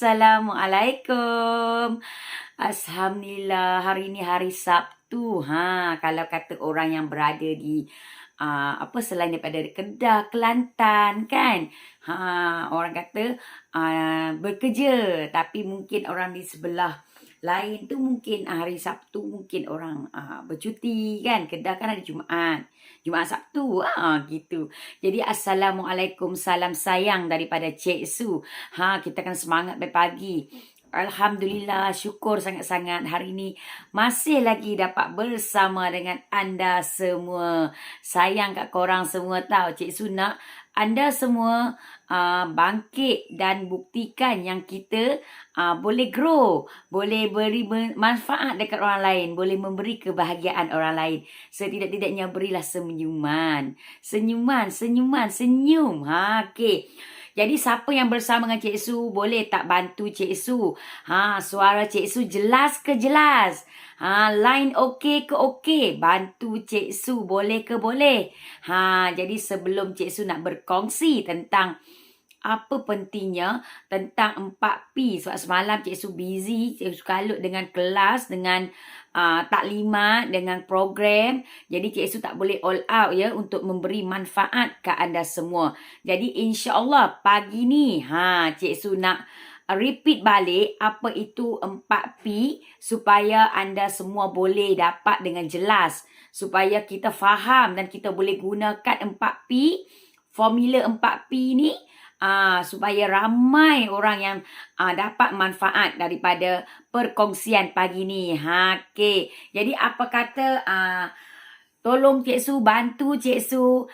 Assalamualaikum. Alhamdulillah, hari ni hari Sabtu. Kalau kata orang yang berada di selain daripada Kedah, Kelantan kan. Orang kata bekerja, tapi mungkin orang di sebelah lain tu mungkin hari Sabtu mungkin orang bercuti kan. Kedah kan ada Jumaat Sabtu gitu. Jadi Assalamualaikum, salam sayang daripada Cik Su. Kita akan semangat pagi. Alhamdulillah, syukur sangat-sangat hari ini masih lagi dapat bersama dengan anda semua. Sayang kat korang semua tahu. Cik Su nak anda semua bangkit dan buktikan yang kita boleh grow, boleh beri manfaat dekat orang lain, boleh memberi kebahagiaan orang lain. Setidak-tidaknya berilah senyuman. Senyum. Okey. Jadi siapa yang bersama dengan Cik Su, boleh tak bantu Cik Su? Suara Cik Su jelas ke jelas? Line okey ke okey? Bantu Cik Su, boleh ke boleh? Jadi sebelum Cik Su nak berkongsi tentang apa pentingnya tentang 4P. Sebab semalam Cik Su busy, Cik Su kalut dengan kelas, dengan taklimat, dengan program. Jadi Cik Su tak boleh all out ya untuk memberi manfaat ke anda semua. Jadi insya-Allah pagi ni Cik Su nak repeat balik apa itu 4P supaya anda semua boleh dapat dengan jelas, supaya kita faham dan kita boleh gunakan 4P, formula 4P ni supaya ramai orang yang dapat manfaat daripada perkongsian pagi ni. Okey. Jadi apa kata tolong Cik Su, bantu Cik Su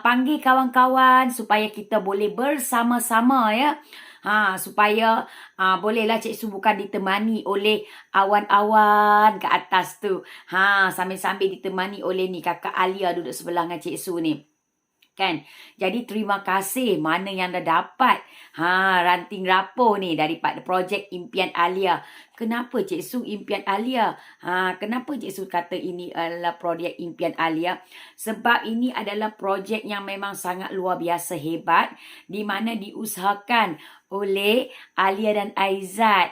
panggil kawan-kawan supaya kita boleh bersama-sama ya. Supaya bolehlah Cik Su bukan ditemani oleh awan-awan ke atas tu. Sambil-sambil ditemani oleh ni Kakak Alia duduk sebelah dengan Cik Su ni. Kan? Jadi terima kasih mana yang dah dapat ranting rapuh ni daripada projek Impian Alia. Kenapa Cik Su Impian Alia? Kenapa Cik Su kata ini adalah projek Impian Alia? Sebab ini adalah projek yang memang sangat luar biasa hebat, di mana diusahakan oleh Alia dan Aizat.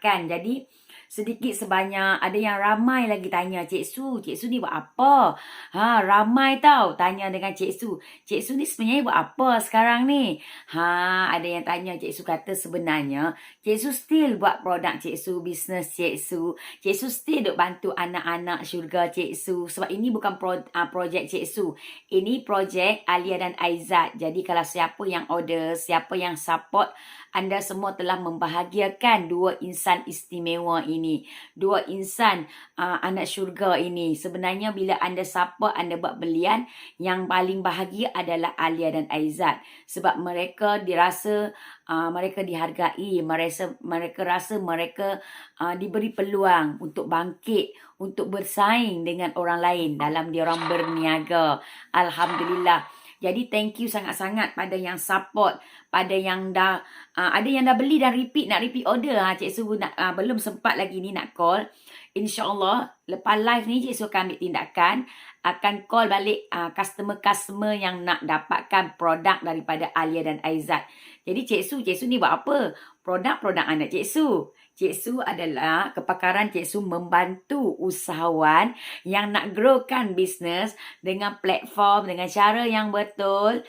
Kan? Jadi sedikit sebanyak ada yang ramai lagi tanya, Cik Su ni buat apa? Ramai tau tanya dengan Cik Su. Cik Su ni sebenarnya buat apa sekarang ni? Ada yang tanya. Cik Su kata sebenarnya Cik Su still buat produk Cik Su, bisnes Cik Su. Cik Su still duk bantu anak-anak syurga Cik Su. Sebab ini bukan projek Cik Su. Ini projek Alia dan Aizat. Jadi kalau siapa yang order, siapa yang support, anda semua telah membahagiakan dua insan istimewa ini. Dua insan anak syurga ini. Sebenarnya bila anda support, anda buat belian, yang paling bahagia adalah Alia dan Aizat. Sebab mereka dirasa mereka dihargai. Mereka rasa mereka diberi peluang untuk bangkit, untuk bersaing dengan orang lain dalam diorang berniaga. Alhamdulillah. Jadi thank you sangat-sangat pada yang support, pada yang dah ada yang dah beli dan nak repeat order. Cik Su belum sempat lagi ni nak call. InsyaAllah lepas live ni Cik Su akan ambil tindakan, akan call balik customer-customer yang nak dapatkan produk daripada Alia dan Aizat. Jadi Cik Su ni buat apa? Produk-produk anak Cik Su. Cik Su adalah kepakaran Cik Su membantu usahawan yang nak growkan bisnes dengan platform, dengan cara yang betul,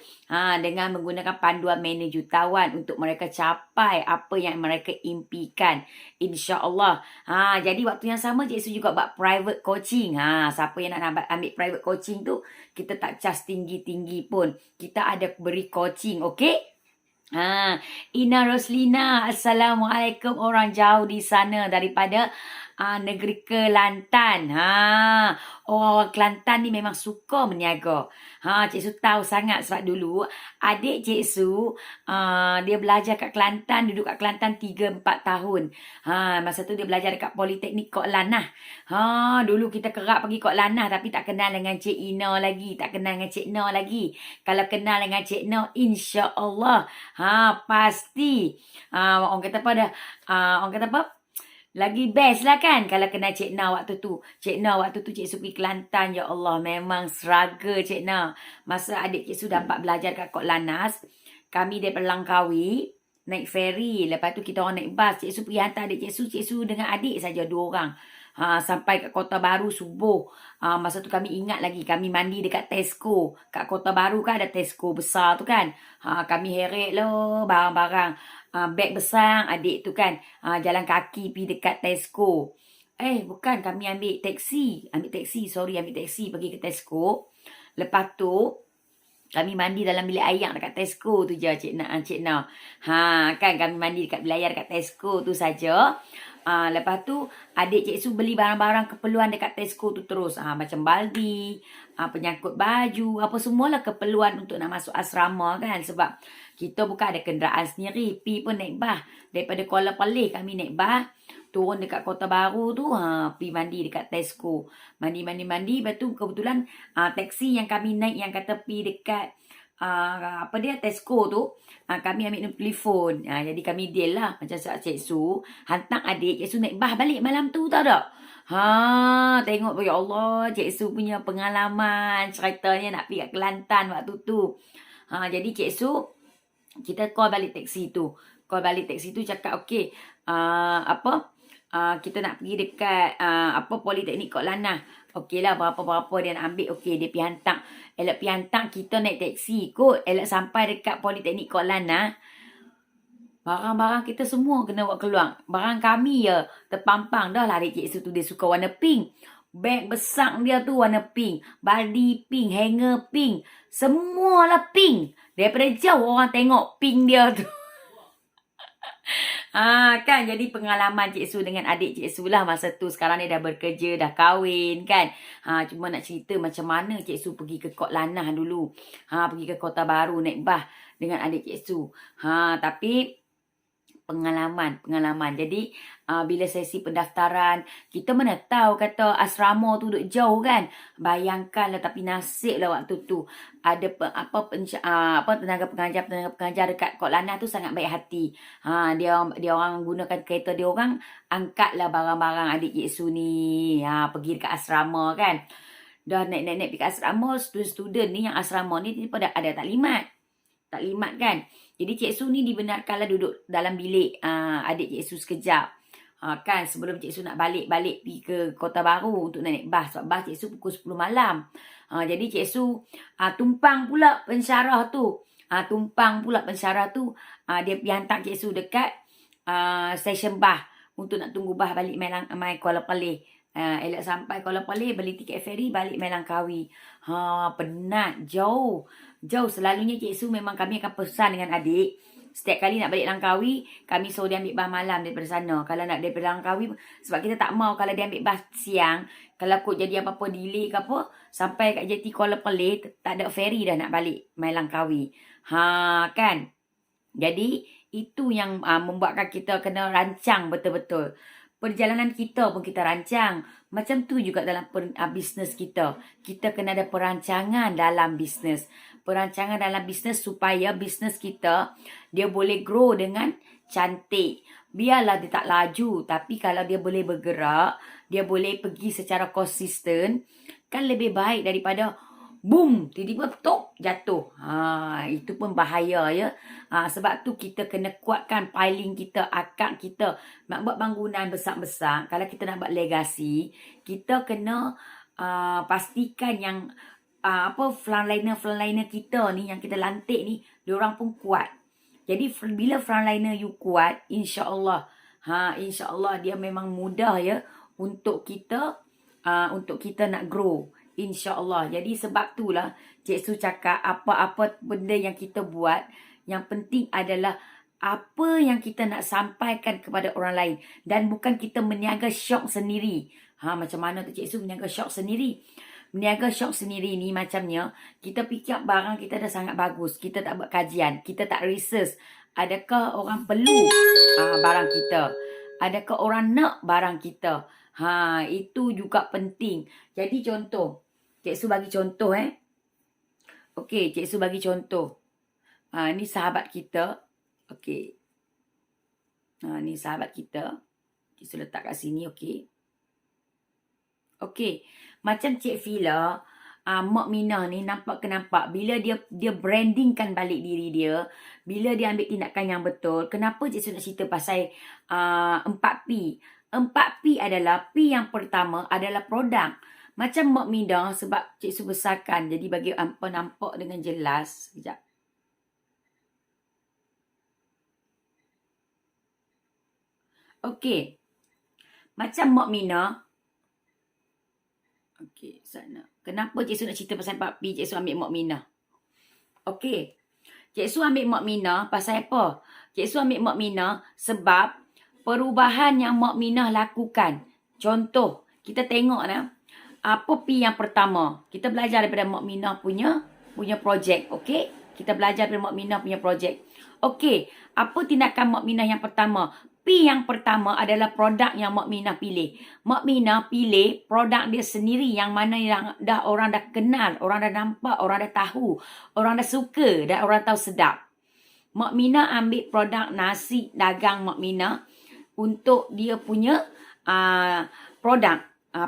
dengan menggunakan panduan manager jutawan untuk mereka capai apa yang mereka impikan. InsyaAllah. Jadi waktu yang sama Cik Su juga buat private coaching. Siapa yang nak ambil private coaching tu, kita tak charge tinggi-tinggi pun. Kita ada beri coaching, okey? Ina Roslina, Assalamualaikum, orang jauh di sana daripada negeri Kelantan. Orang Kelantan ni memang suka berniaga. Cik Su tahu sangat sebab dulu adik Cik Su dia belajar kat Kelantan, duduk kat Kelantan 3-4 tahun. Masa tu dia belajar dekat Politeknik Kok Lanah. Dulu kita kerap pergi Kok Lanah tapi tak kenal dengan Cik Ina lagi, tak kenal dengan Cik No lagi. Kalau kenal dengan Cik No, insya-Allah pasti orang kata apa? Lagi best lah kan kalau kena Cik Na waktu tu. Cik Na waktu tu Cik Su pergi Kelantan. Ya Allah, memang struggle Cik Na. Masa adik Cik Su dapat belajar kat Kok Lanas, kami daripada Langkawi, naik ferry. Lepas tu kita orang naik bas. Cik Su pergi hantar adik Cik Su dengan adik saja 2 orang. Sampai kat Kota Baru subuh. Masa tu kami ingat lagi kami mandi dekat Tesco. Kat Kota Baru kan ada Tesco besar tu kan. Kami heret lah barang-barang. Beg besar adik tu kan. Jalan kaki pergi dekat Tesco. Bukan, kami ambil taksi. Ambil taksi pergi ke Tesco. Lepas tu kami mandi dalam bilik air dekat Tesco tu je Cik Na. Kan kami mandi dekat bilik air dekat Tesco tu saja. Lepas tu adik Cik Su beli barang-barang keperluan dekat Tesco tu terus. Macam baldi, penyangkut baju, apa semualah keperluan untuk nak masuk asrama kan. Sebab kita bukan ada kenderaan sendiri. Pi pun naik bas. Daripada Kuala Pelih kami naik bas. Turun dekat Kota Baru tu, pergi mandi dekat Tesco. Mandi. Lepas tu kebetulan taksi yang kami naik yang kata pergi dekat Tesco tu, kami ambil nombor telefon. Jadi kami deal lah macam Cik Su hantar adik Cik Su naik bas balik malam tu, tahu tak? Tengok ya Allah, Cik Su punya pengalaman ceritanya nak pergi kat Kelantan waktu tu. Jadi Cik Su kita call balik taksi tu. Cakap okey, kita nak pergi dekat Politeknik Kok Lanah. Okey lah, berapa-berapa dia nak ambil. Okey, dia pergi hantar. Elok pergi hantar, kita naik taksi kot. Elok sampai dekat Politeknik Kok Lanah, barang-barang kita semua kena buat keluar. Barang kami ya terpampang dah lah. Adik Cik Su tu dia suka warna pink. Beg besar dia tu warna pink. Baldi pink, hanger pink. Semualah pink. Daripada jauh orang tengok pink dia tu. Kan jadi pengalaman Cik Su dengan adik Cik Su lah masa tu. Sekarang dia dah bekerja, dah kahwin kan. Cuma nak cerita macam mana Cik Su pergi ke Kok Lanah dulu. Pergi ke Kota Baru naik bas dengan adik Cik Su. Tapi pengalaman. Jadi bila sesi pendaftaran, kita mana tahu kata asrama tu duduk jauh kan. Bayangkanlah, tapi nasib lah waktu tu ada tenaga pengajar dekat Kok Lanah tu sangat baik hati. Dia orang gunakan kereta dia orang, angkatlah barang-barang adik Cik Su ni pergi dekat asrama kan. Dah naik pergi ke asrama, student ni yang asrama ni pada ada taklimat kan. Jadi Cik Su ni dibenarkanlah duduk dalam bilik adik Cik Su sekejap. Kan sebelum Cik Su nak balik pergi ke Kota Baru untuk naik bas. Sebab bas Cik Su pukul 10 malam. Jadi Cik Su tumpang pula pensyarah tu. Dia pergi hantar Cik Su dekat stesen bas untuk nak tunggu bas balik mai Kuala Pelih. Elok sampai Kuala Pelih, beli tiket feri balik mai Langkawi. Penat, jauh. Selalunya Cik Su memang kami akan pesan dengan adik. Setiap kali nak balik Langkawi, kami suruh dia ambil bas malam daripada sana. Kalau nak daripada Langkawi, sebab kita tak mau kalau dia ambil bas siang, kalau kot jadi apa-apa delay ke apa, sampai kat JT Kuala Pelih, tak ada feri dah nak balik mai Langkawi. Kan? Jadi, itu yang membuatkan kita kena rancang betul-betul. Perjalanan kita pun kita rancang. Macam tu juga dalam bisnes kita. Kita kena ada perancangan dalam bisnes. Supaya bisnes kita dia boleh grow dengan cantik. Biarlah dia tak laju, tapi kalau dia boleh bergerak, dia boleh pergi secara konsisten, kan lebih baik daripada boom, tiba-tiba tok jatuh. Itu pun bahaya ya. Sebab tu kita kena kuatkan piling kita, akak kita. Nak buat bangunan besar-besar, kalau kita nak buat legasi, kita kena pastikan yang frontliner kita ni, yang kita lantik ni, diorang pun kuat. Jadi bila frontliner you kuat, insya-Allah dia memang mudah ya untuk kita nak grow. InsyaAllah. Jadi sebab itulah Cik Su cakap apa-apa benda yang kita buat, yang penting adalah apa yang kita nak sampaikan kepada orang lain. Dan bukan kita meniaga syok sendiri. Macam mana tu Cik Su meniaga syok sendiri? Meniaga syok sendiri ni macamnya, kita fikir barang kita dah sangat bagus. Kita tak buat kajian. Kita tak research. Adakah orang perlu barang kita? Adakah orang nak barang kita? Itu juga penting. Jadi contoh. Cik Su bagi contoh Okey, Cik Su bagi contoh. Ni sahabat kita. Okey. Ni sahabat kita. Cik Su letak kat sini, okey. Okey. Macam Cik Fila, Mak Minah ni nampak bila dia brandingkan balik diri dia, bila dia ambil tindakan yang betul. Kenapa Cik Su nak cerita pasal 4P? 4P adalah P yang pertama adalah produk. Macam Mak Minah sebab Cik Su besarkan, jadi bagi apa nampak dengan jelas. Sekejap. Okey. Macam Mak Minah. Okey, sana. Kenapa Cik Su nak cerita pasal 4P? Cik Su ambil Mak Minah. Okey. Cik Su ambil Mak Minah pasal apa? Cik Su ambil Mak Minah sebab perubahan yang Mak Minah lakukan. Contoh, kita tengok apa P yang pertama. Kita belajar daripada Mak Minah punya projek. Okey? Kita belajar daripada Mak Minah punya projek. Okey, apa tindakan Mak Minah yang pertama? P yang pertama adalah produk yang Mak Minah pilih. Mak Minah pilih produk dia sendiri yang mana yang orang dah kenal, orang dah nampak, orang dah tahu, orang dah suka dan orang tahu sedap. Mak Minah ambil produk nasi dagang Mak Minah untuk dia punya produk.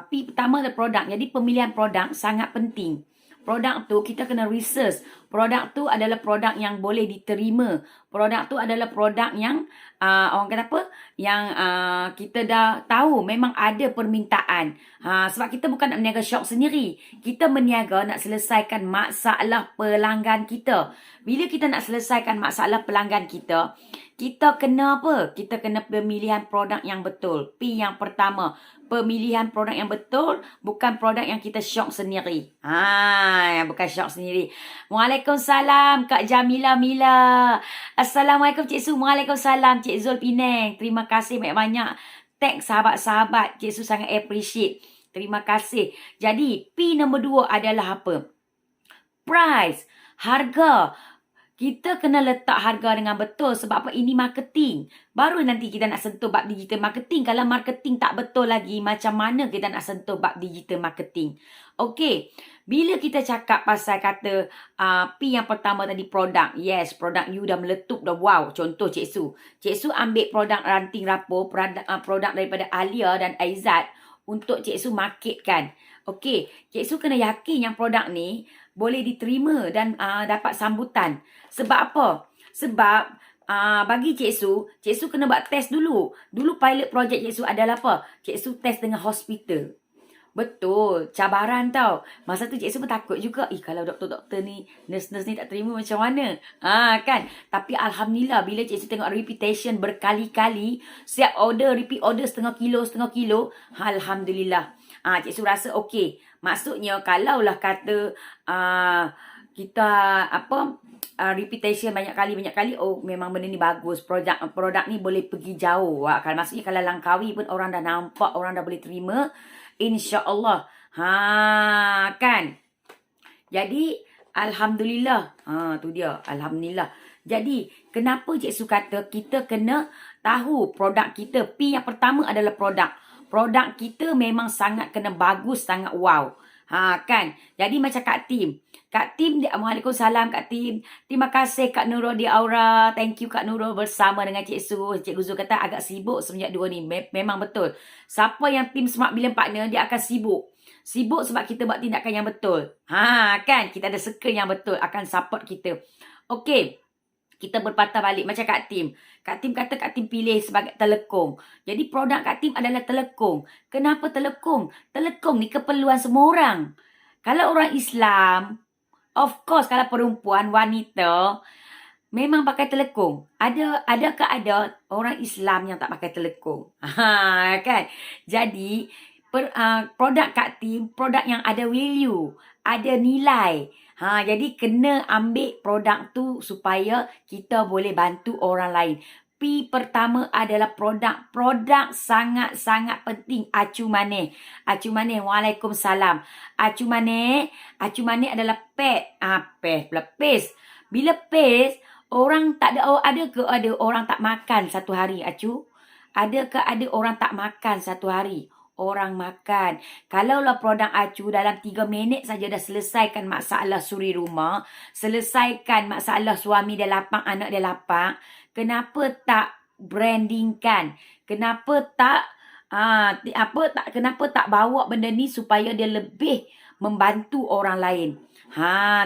P pertama adalah produk. Jadi pemilihan produk sangat penting. Produk tu kita kena research. Produk tu adalah produk yang boleh diterima. Produk tu adalah produk yang orang kata apa? Yang kita dah tahu memang ada permintaan. Sebab kita bukan nak meniaga shop sendiri. Kita meniaga nak selesaikan masalah pelanggan kita. Bila kita nak selesaikan masalah pelanggan kita, kita kena apa? Kita kena pemilihan produk yang betul. P yang pertama, pemilihan produk yang betul, bukan produk yang kita syok sendiri. Bukan syok sendiri. Waalaikumsalam Kak Jamila Mila. Assalamualaikum Cik Su. Waalaikumsalam Cik Zul Penang. Terima kasih banyak-banyak. Thanks sahabat-sahabat. Cik Su sangat appreciate. Terima kasih. Jadi P nombor 2 adalah apa? Price. Harga. Kita kena letak harga dengan betul sebab apa? Ini marketing. Baru nanti kita nak sentuh bab digital marketing. Kalau marketing tak betul lagi, macam mana kita nak sentuh bab digital marketing? Okey. Bila kita cakap pasal kata P yang pertama tadi produk. Yes, produk you dah meletup dah. Wow. Contoh Cik Su. Cik Su ambil produk ranting rapor, produk daripada Alia dan Aizat untuk Cik Su marketkan. Okey. Cik Su kena yakin yang produk ni boleh diterima dan dapat sambutan. Sebab apa? Sebab bagi Cik Su kena buat test dulu. Dulu pilot project Cik Su adalah apa? Cik Su test dengan hospital. Betul, cabaran tau. Masa tu Cik Su pun takut juga. Kalau doktor-doktor ni, nurse-nurse ni tak terima macam mana? Kan? Tapi Alhamdulillah bila Cik Su tengok reputation berkali-kali, siap order, repeat order setengah kilo. Alhamdulillah. Cik Su rasa okey. Maksudnya kalaulah kata kita reputation banyak kali, oh memang benda ni bagus, produk ni boleh pergi jauh. Maksudnya kalau Langkawi pun orang dah nampak, orang dah boleh terima, insya-Allah. Kan. Jadi alhamdulillah. Tu dia, alhamdulillah. Jadi kenapa Cik Su kata kita kena tahu produk kita? P yang pertama adalah produk. Produk kita memang sangat kena bagus, sangat wow. Kan. Jadi macam Kak Tim. Kak Tim, Waalaikumsalam Kak Tim. Terima kasih Kak Nurul di Aura. Thank you Kak Nurul bersama dengan Cik Su. Cikgu Zu kata agak sibuk semenjak 2 ni. Memang betul. Siapa yang tim Smart Billion Partner, dia akan sibuk. Sibuk sebab kita buat tindakan yang betul. Kan. Kita ada circle yang betul akan support kita. Okey. Kita berpatah balik macam Kak Tim. Kak Tim kata Kak Tim pilih sebagai telekung. Jadi produk Kak Tim adalah telekung. Kenapa telekung? Telekung ni keperluan semua orang. Kalau orang Islam, of course kalau perempuan, wanita, memang pakai telekung. Adakah ada orang Islam yang tak pakai telekung? Kan? Jadi, produk Kak Tim, produk yang ada value, ada nilai. Jadi kena ambil produk tu supaya kita boleh bantu orang lain. P pertama adalah produk. Produk sangat-sangat penting. Acu maneh. Acu maneh. Waalaikumsalam. Acu maneh. Acu maneh adalah pet. Paste. Bila paste, orang tak ada, ada ke ada orang tak makan satu hari, Acu? Adakah ada orang tak makan satu hari? Orang makan. Kalaulah produk Acu dalam 3 minit saja dah selesaikan masalah suri rumah, selesaikan masalah suami dia lapang, anak dia lapang, kenapa tak brandingkan? Kenapa tak Kenapa tak bawa benda ni supaya dia lebih membantu orang lain.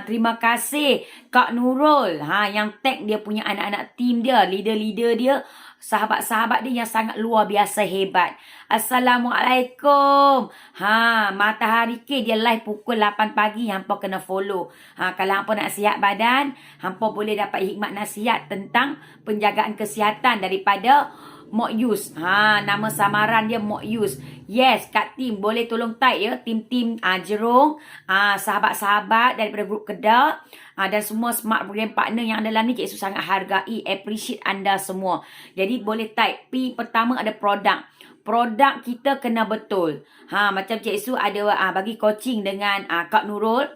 Terima kasih Kak Nurul. Yang tag dia punya anak-anak tim dia, leader-leader dia, sahabat-sahabat dia yang sangat luar biasa hebat. Assalamualaikum. Matahari ke dia live pukul 8 pagi, hampa kena follow. Kalau hampa nak sihat badan, hampa boleh dapat hikmat nasihat tentang penjagaan kesihatan daripada Mok Yus. Nama samaran dia Mok Yus. Yes, Kak Tim boleh tolong type ya. Tim-tim Jerong, sahabat-sahabat daripada grup Kedah, dan semua smart program partner yang ada dalam ni, Cik Su sangat hargai, appreciate anda semua. Jadi boleh type. P pertama ada produk. Produk kita kena betul. Macam Cik Su ada bagi coaching dengan Kak Nurul.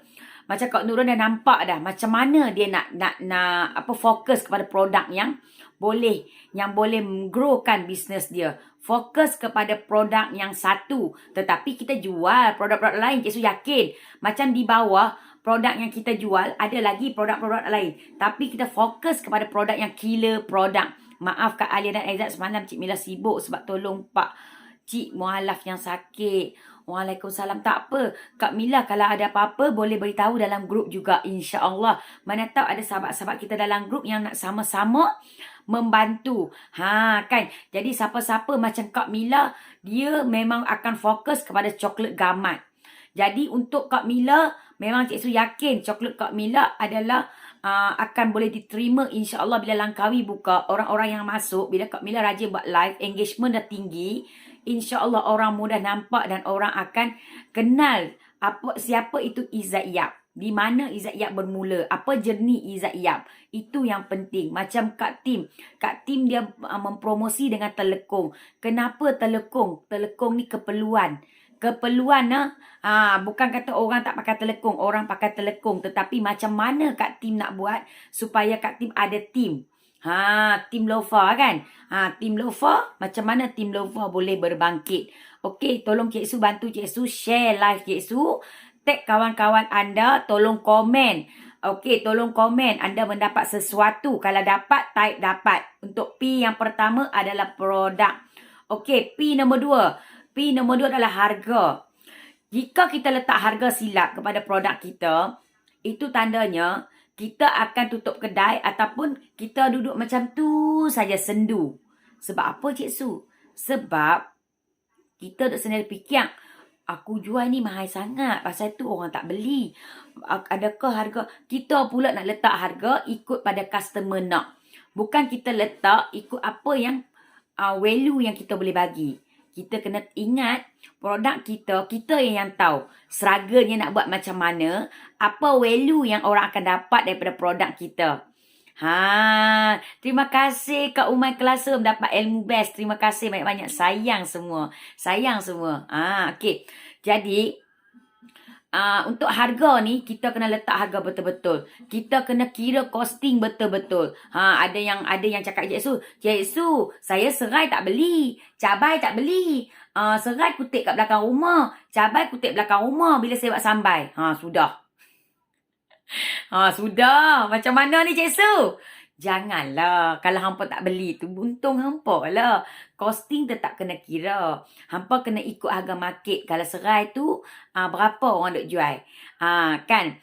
Macam Kak Nurul dah nampak dah macam mana dia nak fokus kepada produk yang boleh growkan bisnes dia. Fokus kepada produk yang satu. Tetapi kita jual produk-produk lain. Cik Su yakin. Macam di bawah, produk yang kita jual, ada lagi produk-produk lain. Tapi kita fokus kepada produk yang killer produk. Maaf Kak Alia dan Aizat, semalam Cik Mila sibuk sebab tolong Pak Cik Mualaf yang sakit. Waalaikumsalam. Tak apa. Kak Mila kalau ada apa-apa boleh beritahu dalam grup juga, insya-Allah. Mana tahu ada sahabat-sahabat kita dalam grup yang nak sama-sama membantu. Kan. Jadi siapa-siapa macam Kak Mila, dia memang akan fokus kepada coklat gamat. Jadi untuk Kak Mila, memang Cik Su yakin coklat Kak Mila adalah akan boleh diterima, insya-Allah bila Langkawi buka, orang-orang yang masuk, bila Kak Mila rajin buat live, engagement dah tinggi, insya-Allah orang mudah nampak dan orang akan kenal siapa itu Izzat Yap. Di mana Izzat Yap bermula, apa jernih Izzat Yap. Itu yang penting. Macam Kak Tim. Kak Tim dia mempromosi dengan telekong. Kenapa telekong? Telekong ni keperluan. Bukan kata orang tak pakai telekong, orang pakai telekong. Tetapi macam mana Kak Tim nak buat supaya Kak Tim ada tim. Tim Lofa kan. Tim Lofa, macam mana tim Lofa boleh berbangkit. Okey, tolong Cik Su bantu Cik Su share live Cik Su. Tag kawan-kawan anda, tolong komen. Okey, tolong komen anda mendapat sesuatu. Kalau dapat, type dapat. Untuk P yang pertama adalah produk. Okey, P nombor 2. P nombor 2 adalah harga. Jika kita letak harga silap kepada produk kita, itu tandanya kita akan tutup kedai ataupun kita duduk macam tu saja sendu. Sebab apa Cik Su? Sebab kita duduk sendiri fikir, aku jual ni mahal sangat. Pasal tu orang tak beli. Adakah harga? Kita pula nak letak harga ikut pada customer nak. Bukan kita letak ikut apa yang value yang kita boleh bagi. Kita kena ingat produk kita yang tahu. Struggle-nya nak buat macam mana. Apa value yang orang akan dapat daripada produk kita. Terima kasih Kak Umay Kelasa dapat ilmu best. Terima kasih banyak-banyak. Sayang semua. Okey. Jadi untuk harga ni kita kena letak harga betul-betul. Kita kena kira costing betul-betul. Ada yang cakap Cik Su, saya serai tak beli, cabai tak beli. Serai kutip kat belakang rumah, cabai kutip belakang rumah bila saya buat sambai. Sudah. Sudah. Macam mana ni Cik Su? Janganlah. Kalau hampa tak beli tu, untung hampa lah. Costing tetap kena kira. Hampa kena ikut harga market. Kalau serai tu, berapa orang duk jual? Kan?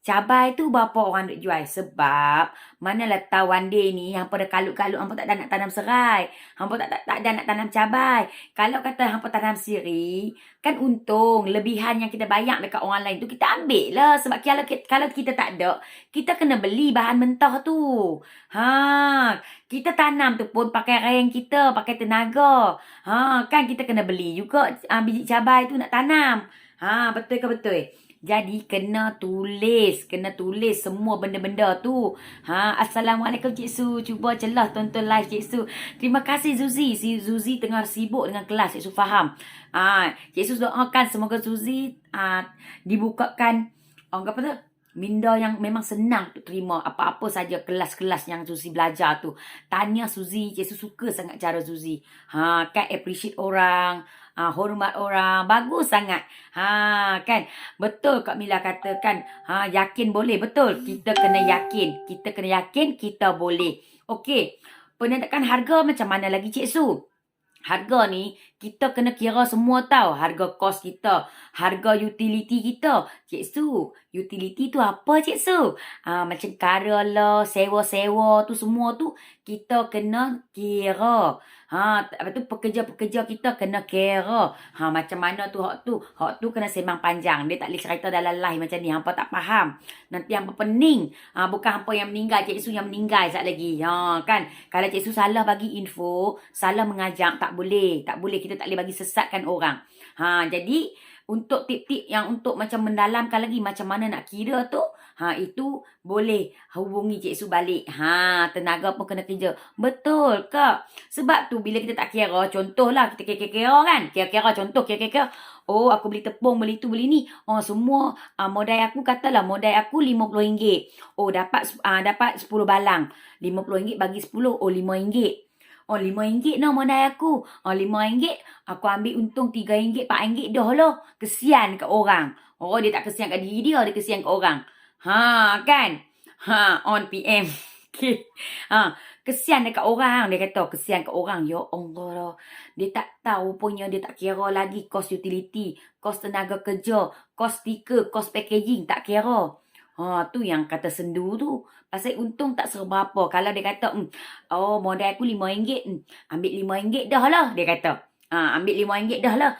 Cabai tu berapa orang duk jual? Sebab, manalah tahu one day ni, hampa dah kalut-kalut, hampa tak ada nak tanam serai. Hampa tak ada nak tanam cabai. Kalau kata hampa tanam siri, kan untung. Lebihan yang kita bayar dekat orang lain tu, kita ambil lah. Sebab kalau kita tak ada, kita kena beli bahan mentah tu. Kita tanam tu pun pakai rayang kita, pakai tenaga. Kan kita kena beli juga biji cabai tu nak tanam. Betul ke betul? Jadi kena tulis semua benda-benda tu. Assalamualaikum Cik Su. Cuba celah tonton live Cik Su. Terima kasih Zuzi. Si Zuzi tengah sibuk dengan kelas. Cik Su faham. Cik Su doakan semoga Zuzi dibukakan orang kata minda yang memang senang untuk terima apa-apa saja kelas-kelas yang Zuzi belajar tu. Tanya Zuzi. Cik Su suka sangat cara Zuzi. Kan appreciate orang. Hormat orang. Bagus sangat. Kan. Betul Kak Mila katakan. Yakin boleh. Betul. Kita kena yakin. Kita boleh. Okey. Penetapan harga macam mana lagi Cik Su? Harga ni kita kena kira semua tau. Harga kos kita, harga utility kita. Cik Su, utility tu apa Cik Su? Macam kara lah, sewa-sewa tu semua tu kita kena kira. Lepas tu pekerja-pekerja kita kena kira. Macam mana tu hak tu? Hak tu kena sembang panjang. Dia tak boleh cerita dalam live macam ni. Hampa tak faham. Nanti hampa pening. Bukan hampa yang meninggal, Cik Su yang meninggal sekejap lagi. Kan? Kalau Cik Su salah bagi info, salah mengajak, tak boleh. Tak boleh. Kita tak boleh bagi sesatkan orang. Jadi, untuk tip-tip yang untuk macam mendalamkan lagi macam mana nak kira tu, itu boleh hubungi Cik Su balik. Tenaga pun kena kerja. Betul ke? Sebab tu bila kita tak kira, contohlah kita kira-kira kan. Kira-kira contoh, kira-kira. Oh, aku beli tepung, beli tu, beli ni. Semua modal aku katalah modal aku RM50. Oh, dapat 10 balang. RM50 bagi 10, oh RM5. Oh, RM5 no modal aku. RM5, aku ambil untung RM3, RM4 dah lah. Kesian kat orang. Oh, dia tak kesian kat diri dia, dia kesian kat orang. Kan? On PM. Okay. Kesian dekat orang. Dia kata, kesian kat orang. Ya Allah. Dia tak tahu punya, dia tak kira lagi kos utility, kos tenaga kerja, kos stiker, kos packaging. Tak kira. Tu yang kata sendu tu. Pasal untung tak serba apa. Kalau dia kata, modal aku RM5, ambil RM5 dah lah. Dia kata, ambil RM5 dah lah.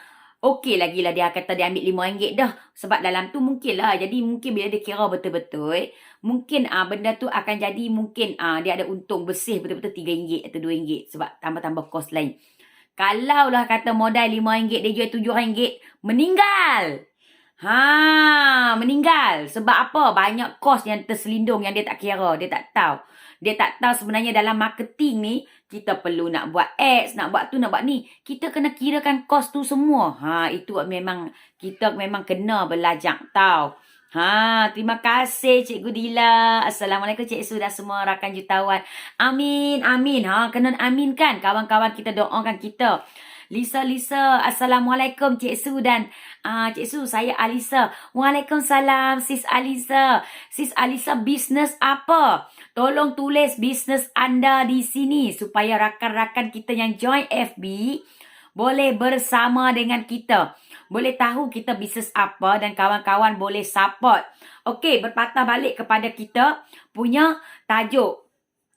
Okey lagi lah dia kata dia ambil RM5 dah. Sebab dalam tu mungkin lah. Jadi mungkin bila dia kira betul-betul, mungkin benda tu akan jadi mungkin dia ada untung bersih betul-betul RM3 atau RM2. Sebab tambah-tambah kos lain. Kalau lah kata modal RM5, dia jual RM7, meninggal. Meninggal. Sebab apa? Banyak kos yang terselindung yang dia tak kira. Dia tak tahu. Dia tak tahu sebenarnya dalam marketing ni, kita perlu nak buat ads, nak buat tu, nak buat ni. Kita kena kirakan kos tu semua. Itu memang, kita memang kena belajar tahu. Terima kasih Cikgu Dila. Assalamualaikum Cik Su dan semua rakan jutawan. Amin, amin. Kena amin kan? Kawan-kawan kita doakan kita. Lisa, Assalamualaikum Cik Su dan Cik Su, saya Alisa. Waalaikumsalam Sis Alisa. Sis Alisa, bisnes apa? Tolong tulis bisnes anda di sini supaya rakan-rakan kita yang join FB boleh bersama dengan kita. Boleh tahu kita bisnes apa dan kawan-kawan boleh support. Okey, berpatah balik kepada kita punya tajuk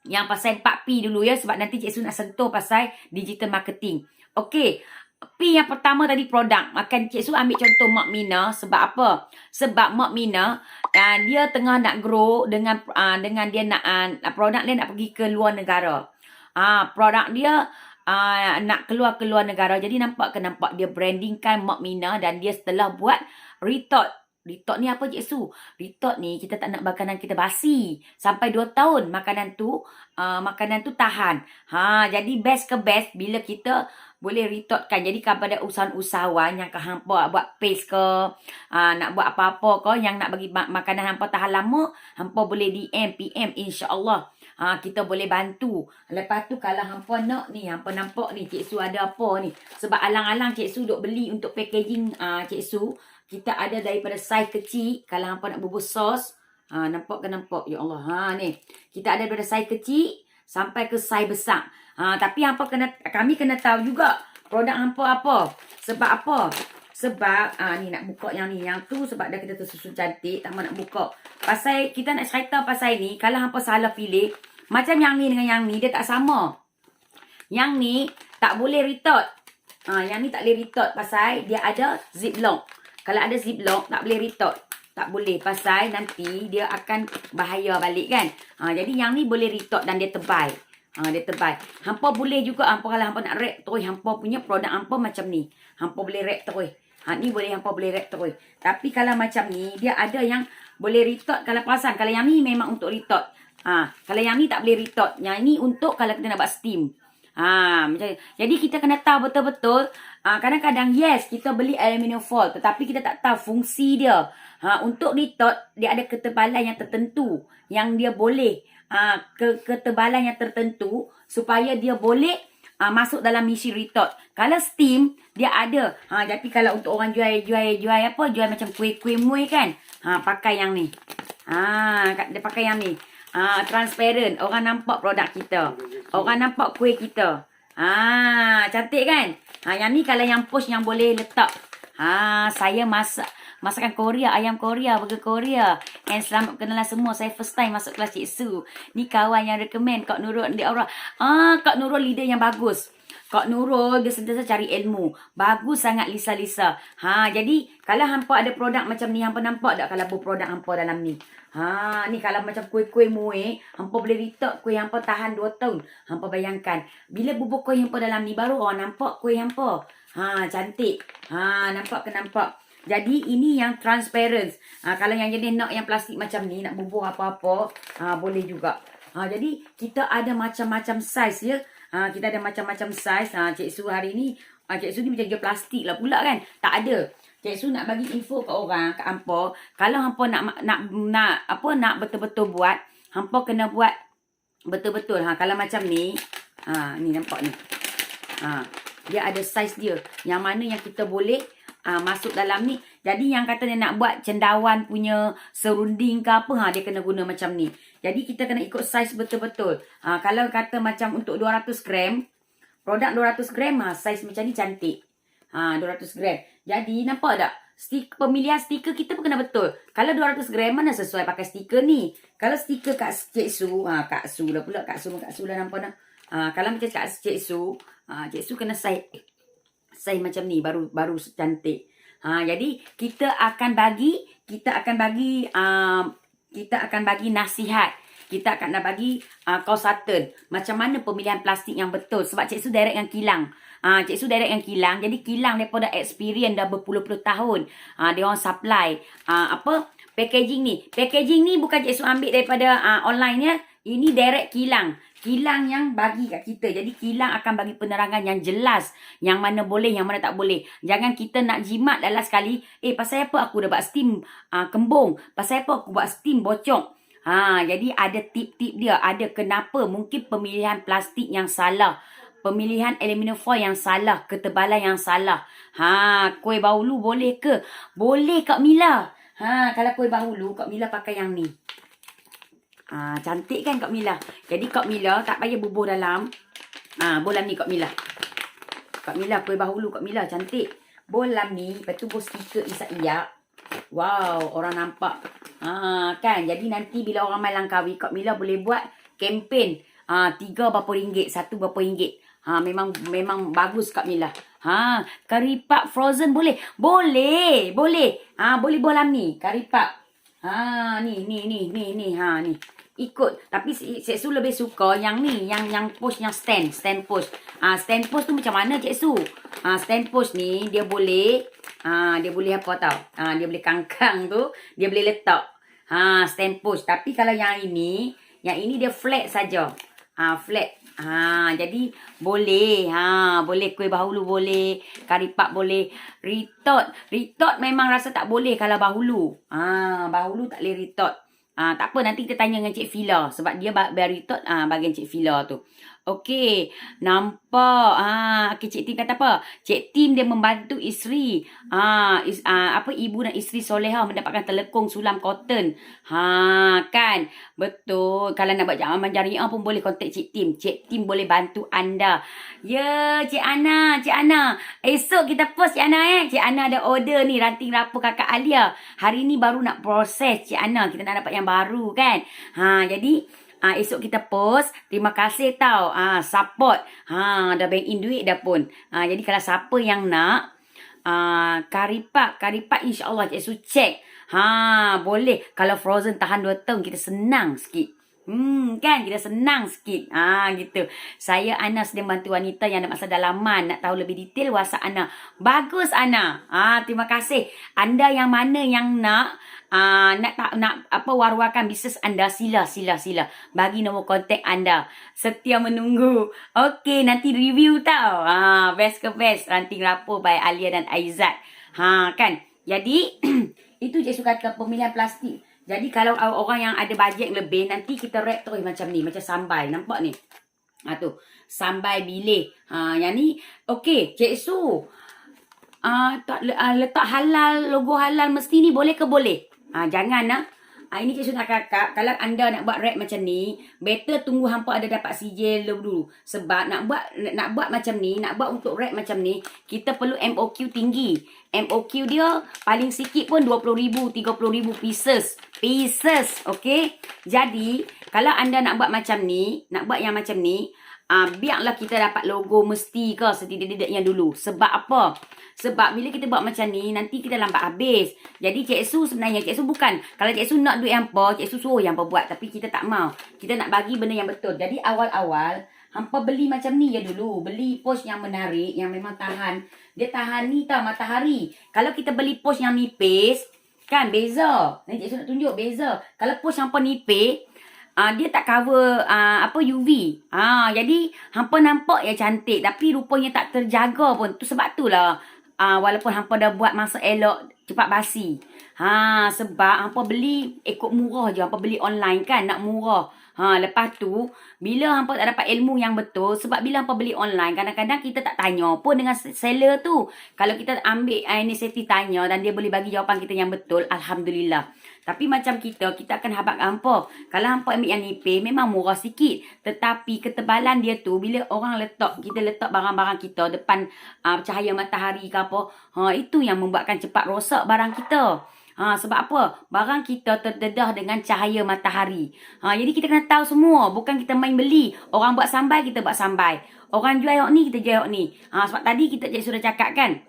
yang pasal 4P dulu ya, sebab nanti Cik Su nak sentuh pasal digital marketing. Okey, P yang pertama tadi produk. Makan Cik Su ambil contoh Mak Mina. Sebab apa? Sebab Mak Mina dia tengah nak grow dengan dia nak produk dia nak pergi ke luar negara. Produk dia nak keluar negara. Jadi nampak dia brandingkan Mak Mina dan dia setelah buat retort. Retort ni apa Cik Su? Retort ni kita tak nak makanan kita basi. Sampai 2 tahun makanan tu tahan. Jadi best ke best bila kita boleh retortkan. Jadi kepada usahawan yang hampa buat paste ke, nak buat apa-apa ke, yang nak bagi makanan hampa tahan lama, hampa boleh DM, PM, insya-Allah. Kita boleh bantu. Lepas tu kalau hampa nak ni, hampa nampak ni Cik Su ada apa ni. Sebab alang-alang Cik Su duk beli untuk packaging Cik Su. Kita ada daripada saiz kecil. Kalau hampa nak bubur sos. Nampak ke nampak? Ya Allah. Ni. Kita ada daripada saiz kecil sampai ke saiz besar. Tapi kami kena tahu juga produk hampa apa. Sebab apa? Sebab ni nak buka yang ni. Yang tu sebab dah kita tersusun cantik. Tak mahu nak buka. Pasal kita nak cerita pasal ni. Kalau hampa salah pilih. Macam yang ni dengan yang ni. Dia tak sama. Yang ni tak boleh retort. Yang ni tak boleh retort. Pasal dia ada ziplock. Kalau ada ziplock tak boleh retort. Tak boleh. Pasal nanti dia akan bahaya balik kan. Jadi yang ni boleh retort dan dia tebal. Dia tebal. Hampa boleh juga. Kalau hampa nak wrap terus. Hampa punya produk hampa macam ni. Hampa boleh wrap terus. Ni boleh hampa boleh wrap terus. Tapi kalau macam ni. Dia ada yang boleh retort. Kalau perasan. Kalau yang ni memang untuk retort. Kalau yang ni tak boleh retort. Yang ni untuk kalau kita nak buat steam. Macam jadi kita kena tahu betul-betul. Kadang-kadang yes. Kita beli aluminium foil. Tetapi kita tak tahu fungsi dia. Untuk retort. Dia ada ketebalan yang tertentu. Yang dia boleh. Ketebalan yang tertentu supaya dia boleh masuk dalam mesin retort. Kalau steam dia ada. Jadi kalau untuk orang jual apa, jual macam kuih-kuih muih kan. Pakai yang ni. Dia pakai yang ni. Transparent. Orang nampak produk kita. Orang nampak kuih kita. Cantik kan? Yang ni kalau yang post yang boleh letak. Saya masakan Korea, ayam Korea, burger Korea. And selamat kenalan semua. Saya first time masuk kelas Cik Su. Ni kawan yang recommend Kak Nurul di Aura. Kak Nurul leader yang bagus. Kak Nurul dia sentiasa cari ilmu. Bagus sangat Lisa. Jadi kalau hampa ada produk macam ni, hampa nampak tak kalau produk hampa dalam ni? Ni kalau macam kuih-kuih muih, hampa boleh retak kuih hampa tahan 2 tahun. Hampa bayangkan, bila bubuk kuih hampa dalam ni, baru orang nampak kuih hampa. Cantik. Nampak ke nampak? Jadi ini yang transparent. Kalau yang jenis nak yang plastik macam ni, nak bubuh apa-apa, boleh juga. Jadi kita ada macam-macam saiz ya. Kita ada macam-macam saiz. Cik Su hari ni, Cik Su ni macam jual plastik lah pula kan. Tak ada. Cik Su nak bagi info ke orang, ke hampa. Kalau hampa nak betul-betul buat, hampa kena buat betul-betul. Kalau macam ni, ni nampak ni. Dia ada saiz dia. Yang mana yang kita boleh masuk dalam ni. Jadi yang kata dia nak buat cendawan punya serunding ke apa, dia kena guna macam ni. Jadi kita kena ikut saiz betul-betul. Kalau kata macam untuk 200 gram, produk 200 gram, saiz macam ni cantik. 200 gram. Jadi nampak tak? Pemilihan stiker kita pun kena betul. Kalau 200 gram mana sesuai pakai stiker ni. Kalau stiker kat Cik Su, Kak Su lah pula. Kak Su lah nampak dah. Kalau macam kat Cik Su, Cik Su kena saiz macam ni baru cantik. Jadi kita akan bagi nasihat. Kita akan nak bagi consultant macam mana pemilihan plastik yang betul. Sebab Cik Su direct yang kilang. Cik Su direct yang kilang. Jadi kilang daripada experience dah berpuluh-puluh tahun. Dia orang supply packaging ni. Packaging ni bukan Cik Su ambil daripada online ya. Ini direct kilang. Kilang yang bagi kat kita. Jadi kilang akan bagi penerangan yang jelas. Yang mana boleh, yang mana tak boleh. Jangan kita nak jimat dalam sekali. Pasal apa aku dah buat steam kembung? Pasal apa aku buat steam bocok? Jadi ada tip-tip dia. Ada kenapa mungkin pemilihan plastik yang salah. Pemilihan aluminium foil yang salah. Ketebalan yang salah. Kuih bahulu boleh ke? Boleh Kak Mila. Kalau kuih bahulu, Kak Mila pakai yang ni. Cantik kan Kak Mila? Jadi Kak Mila tak payah bubuh dalam bolam ni Kak Mila. Kak Mila kuih bahulu Kak Mila cantik. Bolam ni, lepas tu stiker Isak Iyak. Wow, orang nampak. Kan? Jadi nanti bila orang main Langkawi, Kak Mila boleh buat kempen. 3 berapa ringgit, 1 berapa ringgit. Memang bagus Kak Mila. Karipak frozen boleh? Boleh. Boleh bolam ni, karipak. Ni. Ikut. Tapi Cik Su lebih suka yang ni. Yang post, yang stand post. Stand post tu macam mana Cik Su? Stand post ni dia boleh apa tau? Dia boleh kangkang tu, dia boleh letak. Stand post. Tapi kalau yang ini dia flat saja. Flat. Jadi boleh. Boleh kuih bahulu boleh, karipak boleh, ritot memang rasa tak boleh kalau bahulu. Bahulu tak boleh ritot. Tak apa, nanti kita tanya dengan Cik Fila sebab dia ritot bagian Cik Fila tu. Okey, nampak. Okay, Cik Tim kata apa? Cik Tim dia membantu isteri. Ibu dan isteri soleha mendapatkan telekung sulam cotton. Kan? Betul. Kalau nak buat amalan jariah pun boleh kontak Cik Tim. Cik Tim boleh bantu anda. Ya, Cik Ana. Esok kita post Cik Ana Cik Ana ada order ni ranting rapor kakak Alia. Hari ni baru nak proses Cik Ana. Kita nak dapat yang baru kan? Jadi esok kita post. Terima kasih tau. Support. Dah bank in duit dah pun. Jadi kalau siapa yang nak karipak insya-Allah Cik Su check. Boleh. Kalau frozen tahan 2 tahun kita senang sikit. Kan kita senang sikit. Gitu. Saya Ana sedang bantu wanita yang ada masalah dalaman. Nak tahu lebih detail WhatsApp Ana. Bagus Ana. Terima kasih. Anda yang mana yang nak war-warkan bisnes anda, sila bagi nombor kontak anda. Setia menunggu. Okey, nanti review tau. Best ke best ranting rapor by Alia dan Aizat. Kan. Jadi itu je suka kata pemilihan plastik. Jadi kalau orang yang ada bajet lebih, nanti kita wrap terus macam ni, macam sambai. Nampak ni? Tu sambai bilik. Yang ni okey, Cik Su. Letak halal, logo halal mesti ni boleh ke boleh? Jangan Ini Cik Su nak cakap, kalau anda nak buat rap macam ni, better tunggu hampa ada dapat sijil dulu. Sebab nak buat macam ni, nak buat untuk rap macam ni, kita perlu MOQ tinggi. MOQ dia paling sikit pun 20,000, 30,000 pieces. Okay? Jadi, kalau anda nak buat macam ni, nak buat yang macam ni, biarlah kita dapat logo mesti ke setidak-tidaknya dulu. Sebab apa? Sebab bila kita buat macam ni, nanti kita lambat habis. Jadi Cik Su sebenarnya, Cik Su bukan. Kalau Cik Su nak duit hampa, Cik Su suruh hampa buat. Tapi kita tak mau. Kita nak bagi benda yang betul. Jadi awal-awal, hampa beli macam ni je dulu. Beli post yang menarik, yang memang tahan. Dia tahan ni tau, matahari. Kalau kita beli post yang nipis, kan beza. Ni Cik Su nak tunjuk beza. Kalau post hampa nipis, dia tak cover UV. Jadi hampa nampak ya cantik tapi rupanya tak terjaga pun. Tu sebab itulah walaupun hampa dah buat masa elok cepat basi. Sebab hampa beli ikut murah je. Hampa beli online kan nak murah. Lepas tu bila hampa tak dapat ilmu yang betul, sebab bila hampa beli online kadang-kadang kita tak tanya pun dengan seller tu. Kalau kita ambil inisiatif tanya dan dia boleh bagi jawapan kita yang betul, alhamdulillah. Tapi macam kita akan habaq hampa. Kalau hampa ambil yang nipis, memang murah sikit. Tetapi ketebalan dia tu, bila orang kita letak barang-barang kita depan cahaya matahari ke apa, itu yang membuatkan cepat rosak barang kita. Sebab apa? Barang kita terdedah dengan cahaya matahari. Jadi kita kena tahu semua. Bukan kita main beli. Orang buat sambai, kita buat sambai. Orang jual hok ni, kita jual hok ni. Sebab tadi kita sudah cakap kan,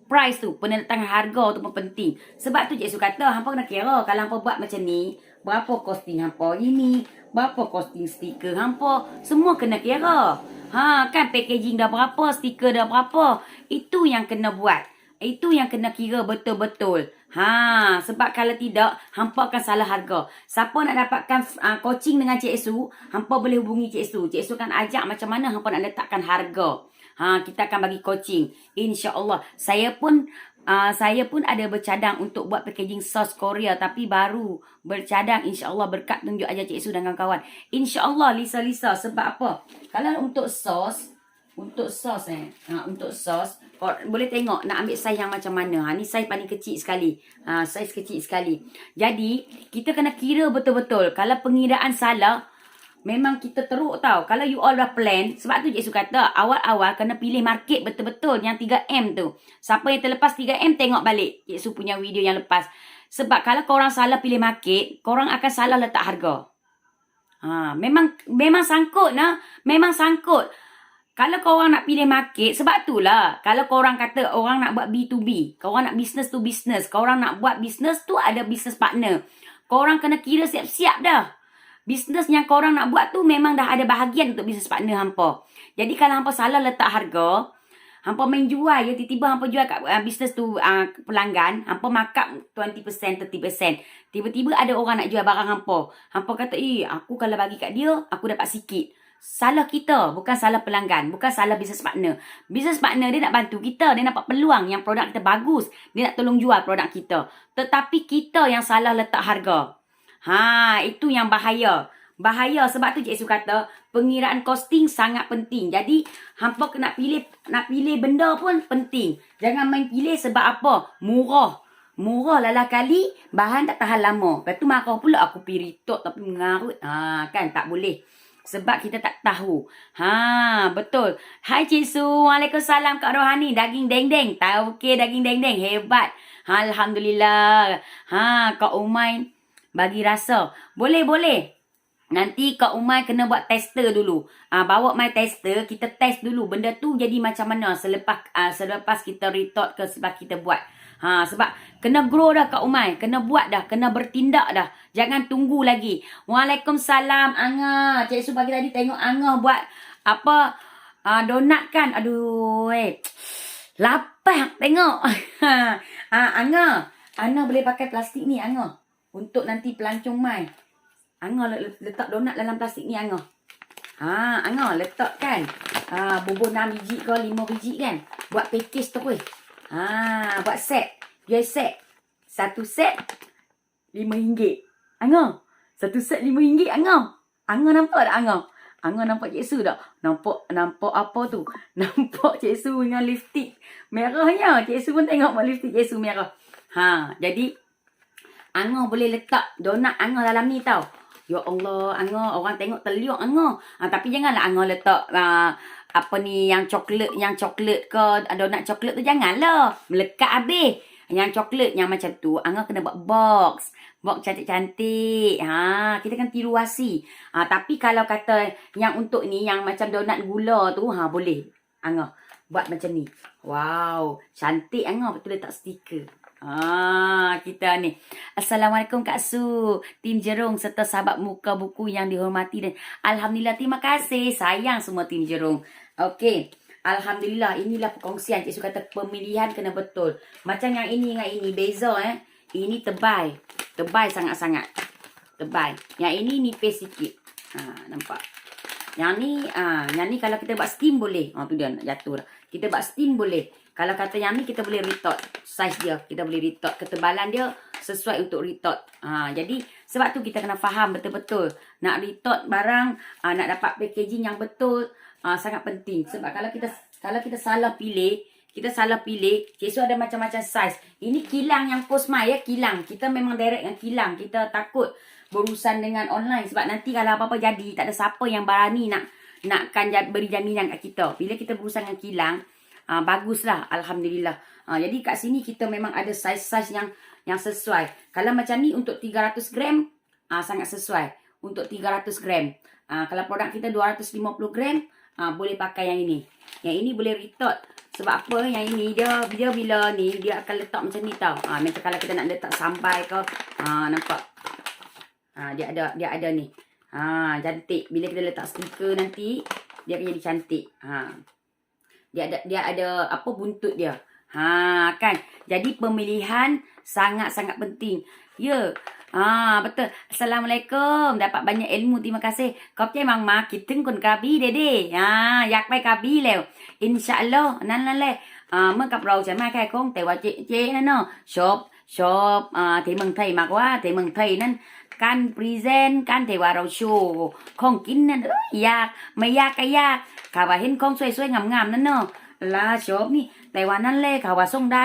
price tu, penentangan harga tu pun penting. Sebab tu Cik Su kata, hampa kena kira kalau hampa buat macam ni, berapa costing hampa ini, berapa costing stiker hampa, semua kena kira. Kan packaging dah berapa, stiker dah berapa. Itu yang kena buat. Itu yang kena kira betul-betul. Sebab kalau tidak, hampa akan salah harga. Siapa nak dapatkan coaching dengan Cik Su, hampa boleh hubungi Cik Su. Cik Su akan ajak macam mana hampa nak letakkan harga. Kita akan bagi coaching. InsyaAllah. Saya pun ada bercadang untuk buat packaging sos Korea. Tapi baru bercadang. InsyaAllah berkat tunjuk aja Cik Su dan kawan-kawan. InsyaAllah Lisa. Sebab apa? Kalau untuk sos, untuk sos boleh tengok nak ambil saiz yang macam mana. Ni saiz paling kecil sekali. Saiz kecil sekali. Jadi, kita kena kira betul-betul. Kalau pengiraan salah, memang kita teruk tau. Kalau you all dah plan, sebab tu Cik Su kata, awal-awal kena pilih market betul-betul yang 3M tu. Siapa yang terlepas 3M, tengok balik Cik Su punya video yang lepas. Sebab kalau korang salah pilih market, korang akan salah letak harga. Memang sangkut nah. Memang sangkut. Kalau korang nak pilih market, sebab itulah. Kalau korang kata orang nak buat B2B, korang nak business to business, korang nak buat business tu ada business partner. Korang kena kira siap-siap dah. Bisnes yang korang nak buat tu memang dah ada bahagian untuk business partner hampa. Jadi kalau hampa salah letak harga, hampa main jual ya, tiba-tiba hampa jual kat bisnes tu pelanggan, hampa markup 20%, 30%. Tiba-tiba ada orang nak jual barang hampa. Hampa kata, aku kalau bagi kat dia, aku dapat sikit. Salah kita, bukan salah pelanggan, bukan salah business partner. Business partner dia nak bantu kita, dia nampak peluang yang produk kita bagus, dia nak tolong jual produk kita. Tetapi kita yang salah letak harga. Itu yang bahaya. Bahaya sebab tu Cik Su kata pengiraan costing sangat penting. Jadi hampa nak pilih benda pun penting. Jangan main pilih sebab apa? Murah lala kali, bahan tak tahan lama. Lepas tu marah pula aku pergi retok tapi mengarut. Kan tak boleh. Sebab kita tak tahu. Betul. Hai Cik Su. Waalaikumsalam Kak Rohani. Daging deng-deng. Tahu ke daging deng-deng? Hebat. Alhamdulillah. Kak Umay bagi rasa. Boleh. Nanti Kak Umay kena buat tester dulu. Bawa my tester. Kita test dulu. Benda tu jadi macam mana selepas kita retort ke sebab kita buat. Sebab kena grow dah Kak Umay. Kena buat dah. Kena bertindak dah. Jangan tunggu lagi. Waalaikumsalam Angah. Cik Su pagi tadi tengok Angah buat apa donat kan. Aduh. Lapar tengok. Angah. Angah boleh pakai plastik ni Angah. Untuk nanti pelancong mai. Angah letak donat dalam plastik ni Angah. Angah letak kan. Bubur 6 biji ke 5 biji kan. Buat package tu weh. Buat set. Jual set. Satu set RM5. Angah. Satu set RM5 Angah. Angah nampak tak Angah? Angah nampak Cik Su tak? Nampak apa tu? Nampak Cik Su dengan lipstick merahnya. Cik Su pun tengok lipstick Cik Su merah. Jadi Angah boleh letak donat Angah dalam ni tau. Ya Allah, Angah orang tengok terliuk Angah. Tapi janganlah Angah letak apa ni yang coklat ke donat coklat tu janganlah. Melekat habis. Yang coklat yang macam tu Angah kena buat box. Box cantik-cantik. Kita kan tiru wasi. Tapi kalau kata yang untuk ni yang macam donat gula tu boleh. Angah buat macam ni. Wow, cantik Angah betul letak stiker. Kita ni. Assalamualaikum Kak Su, tim Jerung serta sahabat muka buku yang dihormati dan alhamdulillah terima kasih. Sayang semua tim Jerung. Okey. Alhamdulillah inilah perkongsian. Cik Su kata pemilihan kena betul. Macam yang ini dengan ini beza Ini tebal. Tebal sangat-sangat. Tebal. Yang ini nipis sikit. Nampak. Yang ni kalau kita buat steam boleh. Tu dia nak jatuh dah. Kita buat steam boleh. Kalau kata yang ni kita boleh retort size dia. Kita boleh retort ketebalan dia sesuai untuk retort. Jadi sebab tu kita kena faham betul-betul. Nak retort barang, nak dapat packaging yang betul, sangat penting. Sebab kalau kita salah pilih, Cik Su ada macam-macam size. Ini kilang yang Postmai kilang. Kita memang direct dengan kilang. Kita takut berurusan dengan online sebab nanti kalau apa-apa jadi tak ada siapa yang berani nakkan beri jaminan kat kita. Bila kita berurusan dengan kilang, baguslah alhamdulillah. Jadi kat sini kita memang ada saiz-saiz yang sesuai. Kalau macam ni untuk 300 gram sangat sesuai untuk 300 gram. Kalau produk kita 250 gram boleh pakai yang ini. Yang ini boleh retort. Sebab apa? Yang ini dia bila ni dia akan letak macam ni tau. Macam kalau kita nak letak sampai ke nampak. Dia ada ni. Cantik. Bila kita letak stiker nanti dia akan jadi cantik. Dia ada apa buntut dia. Kan. Jadi pemilihan sangat-sangat penting. Ya. Betul. Assalamualaikum. Dapat banyak ilmu. Terima kasih. Kau percaya mang ma kita kun kabi dede. Yak pai kabi lew. InsyaAllah. Nan le. เมื่อกับเราจะมาแค่คงแต่ว่าเจ๊นั่นเนาะชอบที่เมืองไทยมากกว่าที่เมืองไทยนั้นการพรีเซนต์การที่ว่าเราโชว์ของกินนั้นยากไม่ยากก็ยากค่ะว่าเห็นของสวยๆงามๆนั่นเนาะลาชอบนี่แต่ว่านั่นแหละค่ะว่าส่งได้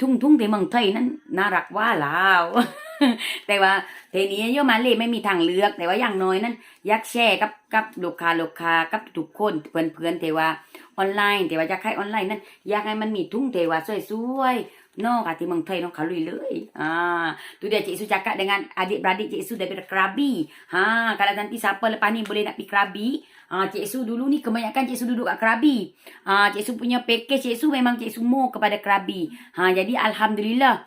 ทุ่งที่เมืองไทยนั้นน่ารักว่าลาว แต่ว่าทีนี้โยมาเลยไม่มีทางเลือกแต่ว่าอย่างน้อยนั้นอยากแชร์กับลูกค้ากับทุกคนเพื่อนๆที่ว่าออนไลน์ที่ว่าอยากขายออนไลน์นั้นอยากให้มันมีทุ่งที่ว่าสวยๆno kat Timur Thai no kalui-lui. Tu dia Cik Su cakap dengan adik-beradik Cik Su daripada Krabi. Kalau nanti siapa lepas ni boleh nak pergi Krabi, Cik Su dulu ni kebanyakan Cik Su duduk kat Krabi. Cik Su punya package Cik Su memang Cik Su more kepada Krabi. Jadi alhamdulillah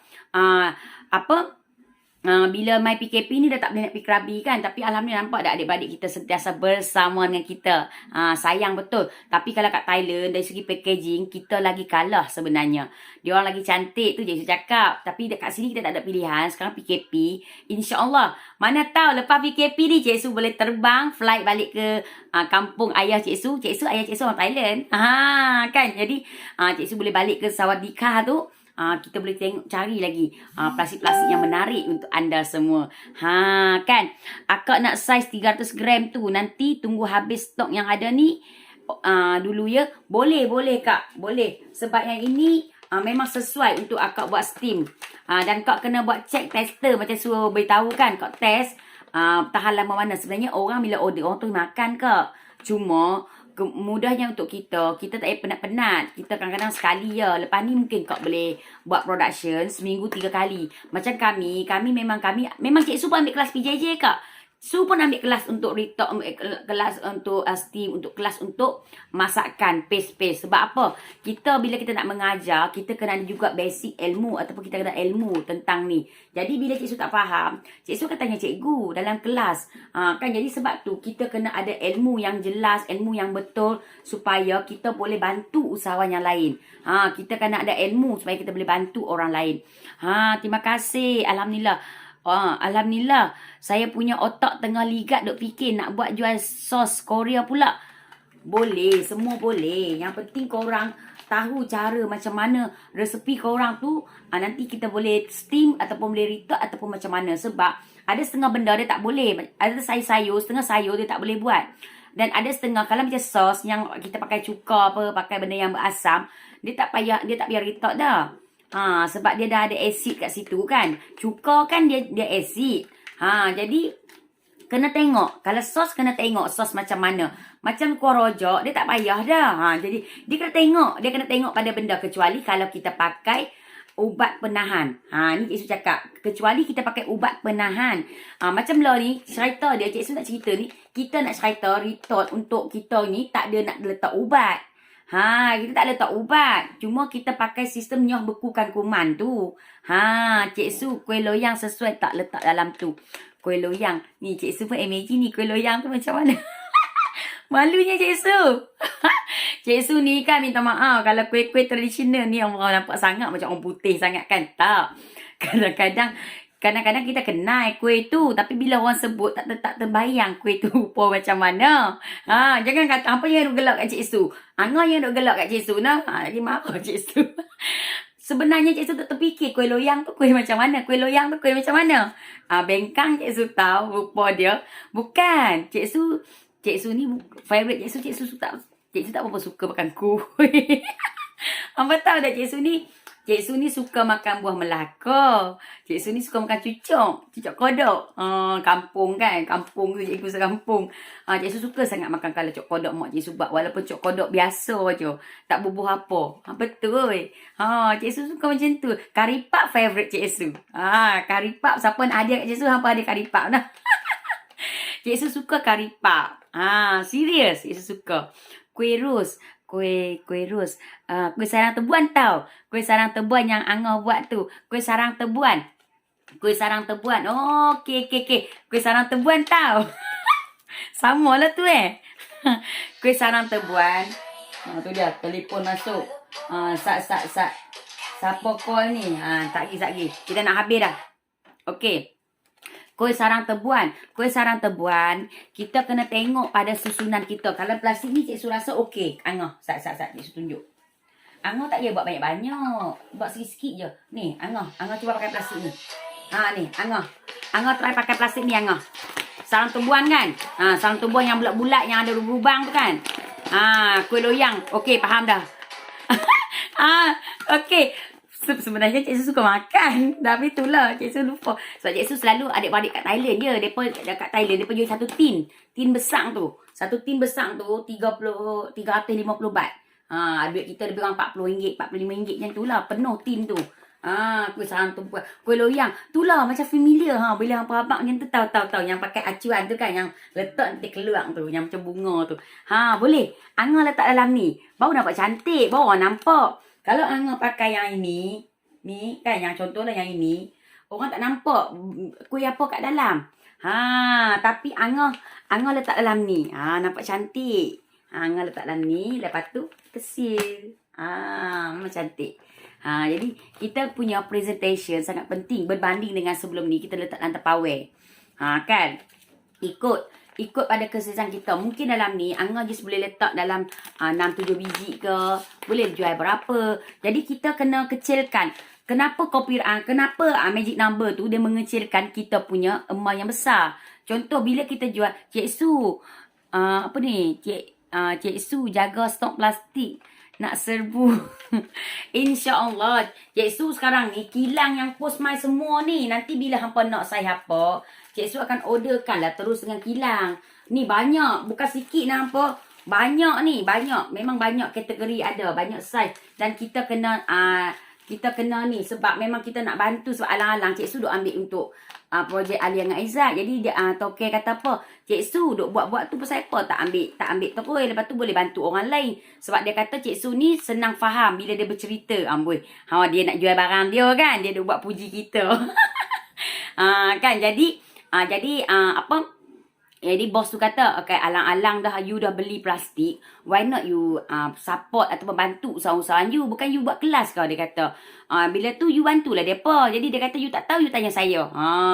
bila mai PKP ni dah tak boleh nak pergi Krabi kan. Tapi alhamdulillah nampak dah adik-beradik kita sentiasa bersama dengan kita. Sayang betul. Tapi kalau kat Thailand dari segi packaging kita lagi kalah sebenarnya. Dia orang lagi cantik tu Cik Su cakap. Tapi dekat sini kita tak ada pilihan. Sekarang PKP. InsyaAllah. Mana tahu lepas PKP ni Cik Su boleh terbang flight balik ke kampung ayah Cik Su. Ayah Cik Su orang Thailand. Kan. Jadi Cik Su boleh balik ke Sawadika tu. Kita boleh tengok cari lagi plastik-plastik yang menarik untuk anda semua. Kan. Akak nak saiz 300 gram tu. Nanti tunggu habis stok yang ada ni. Dulu ya. Boleh Kak. Boleh. Sebab yang ini memang sesuai untuk akak buat steam. Dan kak kena buat check tester. Macam suruh beritahu kan. Kak test. Tahan lama mana. Sebenarnya orang bila order orang tu makan Kak. Cuma mudahnya untuk kita tak payah penat-penat. Kita kadang-kadang sekali ya. Lepas ni mungkin kau boleh buat production seminggu 3 kali. Macam kami memang Cik Su pun ambil kelas PJJ Kak. Su pun ambil kelas untuk kelas untuk steam, untuk kelas untuk masakan, paste. Sebab apa? Bila kita nak mengajar, kita kena ada juga basic ilmu ataupun kita kena ilmu tentang ni. Jadi bila Cik Su tak faham, Cik Su akan tanya cikgu dalam kelas. Kan jadi sebab tu kita kena ada ilmu yang jelas, ilmu yang betul supaya kita boleh bantu usahawan yang lain. Kita kena ada ilmu supaya kita boleh bantu orang lain. Terima kasih. Alhamdulillah. Saya punya otak tengah ligat duk fikir nak buat jual sos Korea pula. Boleh, semua boleh. Yang penting korang tahu cara macam mana resepi korang tu. Nanti kita boleh steam ataupun boleh retort ataupun macam mana. Sebab ada setengah benda dia tak boleh. Ada sayur, setengah sayur dia tak boleh buat. Dan ada setengah kalau macam sos yang kita pakai cuka apa, pakai benda yang berasam, dia tak payah retort dah. Sebab dia dah ada asid kat situ kan. Cuka kan dia asid. Jadi kena tengok. Kalau sos kena tengok sos macam mana. Macam kuah rojak dia tak payah dah. Jadi dia kena tengok. Dia kena tengok pada benda. Kecuali kalau kita pakai ubat penahan. Ni Cik Su cakap. Kecuali kita pakai ubat penahan. Macam lah ni, cerita dia, Cik Su nak cerita ni. Kita nak cerita retort untuk kita ni tak ada nak letak ubat. Kita tak letak ubat. Cuma kita pakai sistem nyoh bekukan kuman tu. Cik Su, kuih loyang sesuai tak letak dalam tu. Kuih loyang. Ni Cik Su pun imagine ni kuih loyang tu macam mana. Malunya Cik Su. Cik Su ni kan minta maaf. Kalau kuih-kuih tradisional ni orang nampak sangat macam orang putih sangat kan. Tak. Kadang-kadang kita kenal kuih tu. Tapi bila orang sebut tak terbayang kuih tu rupa macam mana. Jangan kata apa yang duk gelak kat Cik Su. Angah yang duk gelak kat Cik Su nah. Lagi marah Cik Su. Sebenarnya Cik Su tak terfikir kuih loyang tu kuih macam mana. Kuih loyang tu kuih macam mana. Bengkang Cik Su tahu rupa dia. Bukan. Cik Su ni favourite Cik Su tak apa suka makan kuih. Apa tahu dah Cik Su ni suka makan buah Melaka. Cik Su ni suka makan cucuk kodok. Kampung kan. Kampung tu Cikgu sekampung. Cik Su suka sangat makan kalau cuk kodok mak Cik Su buat. Walaupun cuk kodok biasa je. Tak bubuh apa. Betul. Cik Su suka macam tu. Karipap favourite Cik Su. Karipap siapa nak hadiah kat Cik Su. Hampa ada karipap dah. Cik Su suka karipap. Serius Cik Su suka. Kuih rus. Kuih sarang tebuan tau. Kuih sarang tebuan yang Angah buat tu. Kuih sarang tebuan. Okey. Kuih sarang tebuan tau. Sama lah tu Kuih sarang tebuan. Tu dia. Telefon masuk. Siapa call ni? Tak lagi. Kita nak habis dah. Okey. Kuih sarang tebuan, kita kena tengok pada susunan kita. Kalau plastik ni Cik Su rasa okey. Angah, Cik Su tunjuk. Angah tak payah buat banyak-banyak. Buat sikit-sikit je. Ni, Angah cuba pakai plastik ni. Ni, Angah try pakai plastik ni, Angah. Sarang tebuan kan? Sarang tebuan yang bulat-bulat, yang ada lubang tu kan? Kuih loyang. Okey, faham dah. Okey. Sebenarnya Cik Su suka makan. Tapi itulah Cik Su lupa. Sebab Cik Su selalu adik-beradik kat Thailand je. Kat Thailand dia jual satu tin. Tin besar tu. Satu tin besar tu 350 baht. Duit kita lebih kurang RM40, RM45 macam tu lah. Penuh tin tu. Kuih sarang tu. Kuih loyang. Itulah macam familiar. Bila abang macam tu tahu. Yang pakai acuan tu kan. Yang letak nanti keluar tu. Yang macam bunga tu. Boleh. Angah letak dalam ni. Baru nampak cantik. Baru orang nampak. Kalau Angah pakai yang ini, ni kan yang contohlah yang ini, orang tak nampak kuih apa kat dalam. Tapi Angah letak dalam ni. Nampak cantik. Angah letak dalam ni, lepas tu kesil. Memang cantik. Jadi kita punya presentation sangat penting berbanding dengan sebelum ni kita letak dalam Tupperware. Kan? Ikut pada kesihatan kita. Mungkin dalam ni Angah just boleh letak dalam 6-7 biji ke. Boleh jual berapa. Jadi kita kena kecilkan. Kenapa magic number tu dia mengecilkan kita punya emas yang besar. Contoh bila kita jual Cik Su. Cik Su jaga stok plastik. Nak serbu. InsyaAllah. Cik Su sekarang ni kilang yang post my semua ni. Nanti bila hampa nak saya apa. Cik Su akan orderkan lah terus dengan kilang. Ni banyak. Bukan sikit lah hampa. Banyak ni. Banyak. Memang banyak kategori ada. Banyak saiz. Dan kita kena ni. Sebab memang kita nak bantu. Sebab alang-alang Cik Su duk ambil untuk projek Alia dengan Izzat. Jadi Tokey kata apa? Cik Su duk buat-buat tu pasal apa? Tak ambil Tokey. Lepas tu boleh bantu orang lain. Sebab dia kata Cik Su ni senang faham bila dia bercerita. Dia nak jual barang dia kan. Dia duk buat puji kita. Kan jadi bos tu kata, okay, alang-alang dah you dah beli plastik, why not you support atau bantu usaha-usaha you, bukan you buat kelas kau, dia kata. Bila tu you bantulah depa. Jadi dia kata you tak tahu you tanya saya.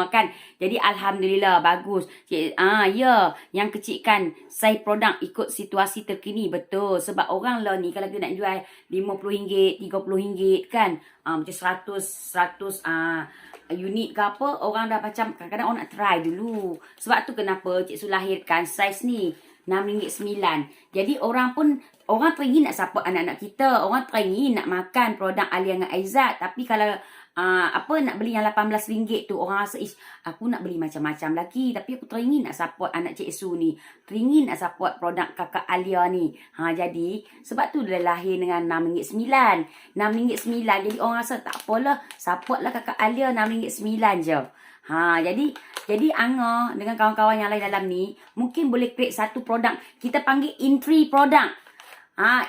Kan. Jadi alhamdulillah bagus. Ya, yang kecilkan saya produk ikut situasi terkini betul. Sebab orang lah ni kalau dia nak jual RM50, RM30 kan. Macam 100 unit ke apa, orang dah macam kadang-kadang orang nak try dulu. Sebab tu kenapa Cik Su lahirkan saiz ni. RM6.9. Jadi orang teringin nak support anak-anak kita. Orang teringin nak makan produk Alia dengan Aizat. Tapi kalau nak beli yang RM18 tu, orang rasa aku nak beli macam-macam lagi, tapi aku teringin nak support anak Cik Su ni, teringin nak support produk kakak Alia ni. Jadi sebab tu dia lahir dengan RM6.9. RM6.9. Jadi orang rasa tak apalah, support lah kakak Alia RM6.9 je. Jadi Anga dengan kawan-kawan yang lain dalam ni mungkin boleh create satu produk. Kita panggil entry product.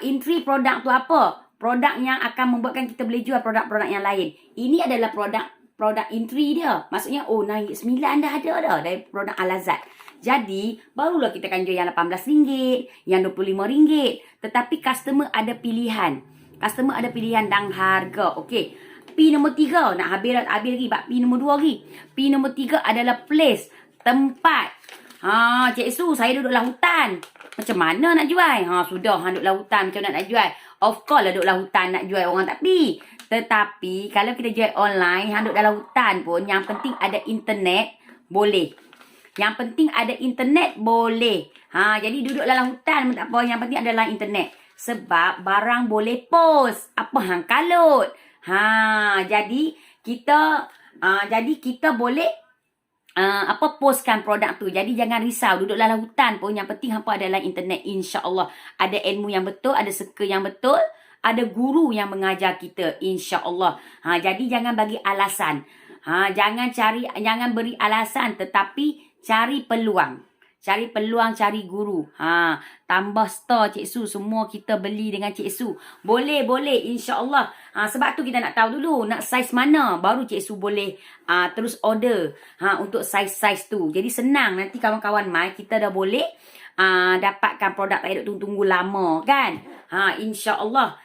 Entry product tu apa? Produk yang akan membuatkan kita boleh jual produk-produk yang lain. Ini adalah produk entry dia. Maksudnya, RM9 dah ada dah dari produk Al-Azad. Jadi, barulah kita akan jual yang RM18, yang RM25. Tetapi customer ada pilihan. Customer ada pilihan dan harga. Okey. P nombor 3. Nak habis lagi. P nombor 2 lagi. P nombor 3 adalah place. Tempat. Cik Su, saya duduk dalam hutan. Macam mana nak jual? Sudah, duduk dalam hutan. Macam mana nak jual? Of course lah duduk dalam hutan nak jual, orang tak pi. Tetapi, kalau kita jual online, duduk dalam hutan pun, yang penting ada internet, boleh. Yang penting ada internet, boleh. Jadi duduk dalam hutan pun tak apa. Yang penting adalah internet. Sebab barang boleh post. Apa hang kalut? Jadi kita boleh postkan produk tu. Jadi jangan risau, duduk dalam hutan pun yang penting hampa adalah internet, insya-Allah. Ada ilmu yang betul, ada skill yang betul, ada guru yang mengajar kita, insya-Allah. Jadi jangan bagi alasan. Jangan beri alasan, tetapi cari peluang. Cari peluang, cari guru. Tambah store Cik Su. Semua kita beli dengan Cik Su. Boleh, insya-Allah. Sebab tu kita nak tahu dulu nak saiz mana, baru Cik Su boleh terus order untuk saiz-saiz tu. Jadi senang, nanti kawan-kawan mai kita dah boleh dapatkan produk, tak ada tunggu lama kan. Insya-Allah.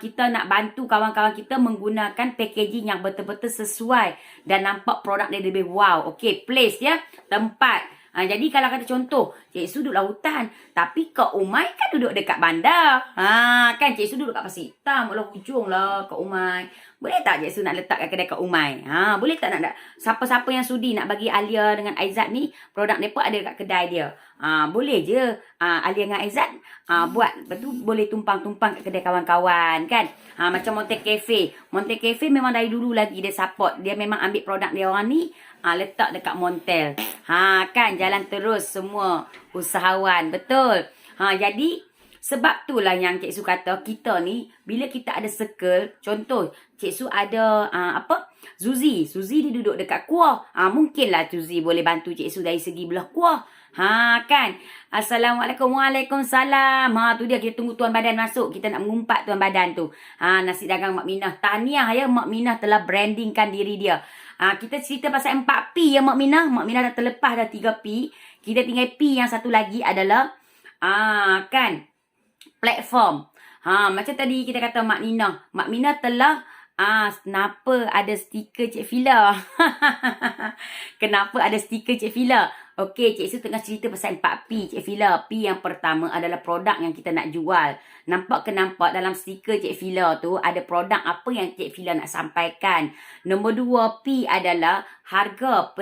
Kita nak bantu kawan-kawan kita menggunakan packaging yang betul-betul sesuai dan nampak produk dia lebih wow. Okey, place ya, tempat. Jadi kalau kata contoh, Cik Su duduk dalam hutan, tapi Kak Umai kan duduk dekat bandar. Kan Cik Su duduk kat Pasir Hitam, lah hujung lah Kak Umai. Boleh tak Cik Su nak letakkan kedai Kak Umai? Boleh tak nak siapa-siapa yang sudi nak bagi Alia dengan Aizat ni, produk mereka ada dekat kedai dia. Boleh je Alia dengan Aizat buat, betul boleh tumpang-tumpang kat kedai kawan-kawan kan. Macam Monte Cafe. Monte Cafe memang dari dulu lagi dia support. Dia memang ambil produk dia orang ni, letak dekat Montel. Kan jalan terus semua usahawan, betul. Jadi sebab itulah yang Cik Su kata, kita ni bila kita ada circle, contoh Cik Su ada Zuzi dia duduk dekat Kuah. Mungkinlah Zuzi boleh bantu Cik Su dari segi belah Kuah. Kan. Assalamualaikum. Waalaikumsalam. Tu dia, kita tunggu Tuan Badan masuk. Kita nak mengumpat Tuan Badan tu. Nasi dagang Mak Minah. Tahniah ya, Mak Minah telah brandingkan diri dia. Kita cerita pasal 4P ya Mak Minah. Mak Minah dah terlepas dah 3P. Kita tinggal P yang satu lagi adalah kan, platform. Macam tadi kita kata Mak Minah telah kenapa ada stiker Cik Fila? Kenapa ada stiker Cik Fila? Okey, Cik Su tengah cerita pasal 4P Cik Fila. P yang pertama adalah produk yang kita nak jual. Nampak dalam stiker Cik Fila tu ada produk apa yang Cik Fila nak sampaikan. Nombor 2, P adalah harga.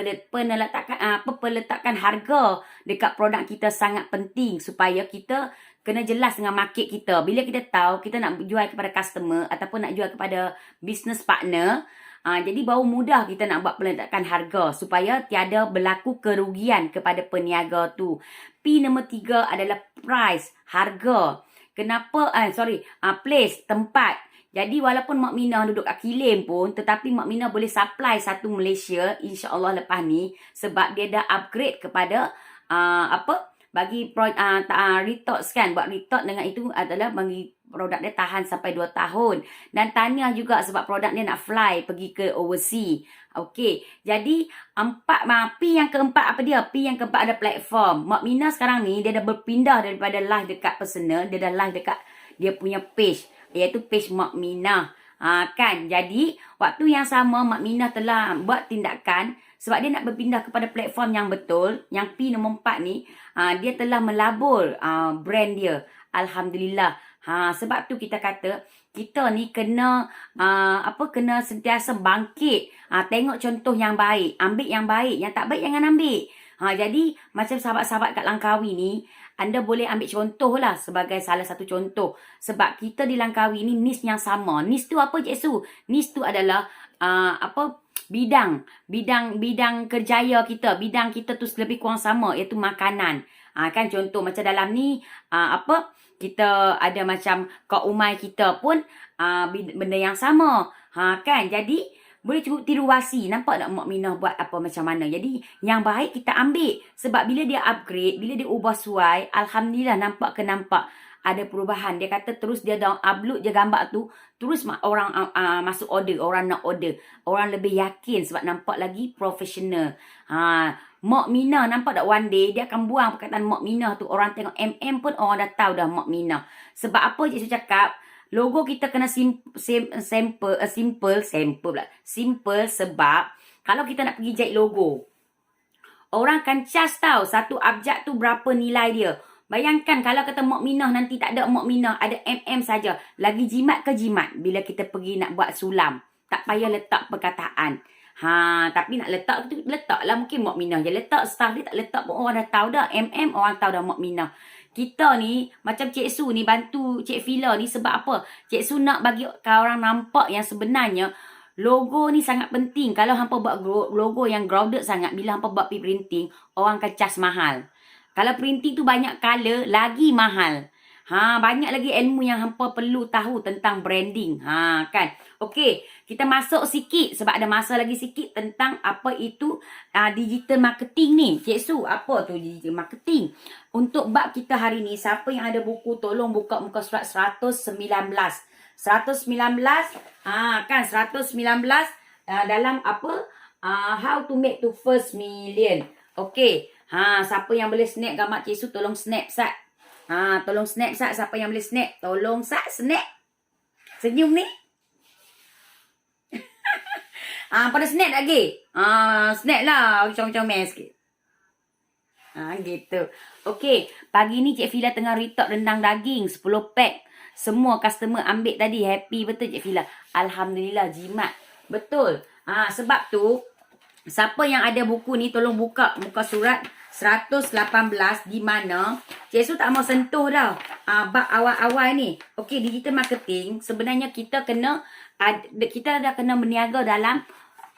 Peletakan harga dekat produk kita sangat penting supaya kita kena jelas dengan market kita. Bila kita tahu kita nak jual kepada customer ataupun nak jual kepada business partner, jadi baru mudah kita nak buat peletakan harga supaya tiada berlaku kerugian kepada peniaga tu. P nombor 3 adalah price, harga. Kenapa? Place, tempat. Jadi walaupun Mak Minah duduk kat Kilim pun, tetapi Mak Minah boleh supply satu Malaysia, insya-Allah lepas ni, sebab dia dah upgrade kepada bagi retox kan. Buat retox dengan itu adalah bagi produk dia tahan sampai 2 tahun. Dan tahniah juga sebab produk dia nak fly pergi ke overseas. Okey. Jadi P yang keempat apa dia? P yang keempat ada platform. Mak Minah sekarang ni dia dah berpindah daripada live dekat personal, dia dah live dekat dia punya page, iaitu page Mak Minah. Kan. Jadi waktu yang sama Mak Minah telah buat tindakan sebab dia nak berpindah kepada platform yang betul. Yang P nombor 4 ni, dia telah melabur brand dia. Alhamdulillah. Sebab tu kita kata kita ni kena sentiasa bangkit. Tengok contoh yang baik, ambil yang baik, yang tak baik jangan ambil. Jadi macam sahabat-sahabat kat Langkawi ni, anda boleh ambil contoh lah sebagai salah satu contoh. Sebab kita di Langkawi ni NIS yang sama. NIS tu apa Cik Su? NIS tu adalah bidang kerjaya kita. Bidang kita tu lebih kurang sama, iaitu makanan. Kan contoh macam dalam ni kita ada macam Kak Umai kita pun benda yang sama. Kan jadi boleh tiru wasi. Nampak tak Mak Minah buat apa macam mana. Jadi yang baik kita ambil. Sebab bila dia upgrade, bila dia ubah suai, alhamdulillah nampak ada perubahan. Dia kata terus dia upload je gambar tu, terus orang masuk order, orang nak order. Orang lebih yakin sebab nampak lagi profesional. Mak Minah nampak tak one day dia akan buang perkataan Mak Minah tu. Orang tengok MM pun orang dah tahu dah Mak Minah. Sebab apa Cik Su cakap? Logo kita kena simple sebab kalau kita nak pergi jahit logo, orang akan charge tahu satu abjad tu berapa nilai dia. Bayangkan kalau kata Mak Minah nanti tak ada Mak Minah, ada MM saja. Lagi jimat ke jimat bila kita pergi nak buat sulam. Tak payah letak perkataan. Tapi nak letak tu letaklah mungkin Mak Minah je letak, staff dia tak letak pun orang dah tahu dah. MM orang tahu dah Mak Minah. Kita ni macam Cik Su ni bantu Cik Fila ni sebab apa? Cik Su nak bagi orang nampak yang sebenarnya logo ni sangat penting. Kalau hampa buat logo yang grounded sangat, bila hampa buat printing, orang akan charge mahal. Kalau printing tu banyak color, lagi mahal. Banyak lagi ilmu yang hampa perlu tahu tentang branding. Kan? Okey, kita masuk sikit sebab ada masa lagi sikit tentang apa itu digital marketing ni. Cik Su, apa tu digital marketing? Untuk bab kita hari ni, siapa yang ada buku tolong buka muka surat 119. 119 kan 119 dalam apa? How to make to first million. Okey. Siapa yang boleh snap gambar Cik Su tolong snap sat. Tolong snap sat. Siapa yang boleh snap? Tolong sat snap. Senyum ni. Pada snap lagi. Snap lah. Comel-comel sikit. Gitu. Okey. Pagi ni Cik Fila tengah retok rendang daging. 10 pack. Semua customer ambil tadi. Happy betul Cik Fila. Alhamdulillah jimat. Betul. Sebab tu, siapa yang ada buku ni tolong buka muka surat 118 di mana Cik Su tak mau sentuh dah. Bab awal-awal ni. Okey, digital marketing sebenarnya kita dah kena berniaga dalam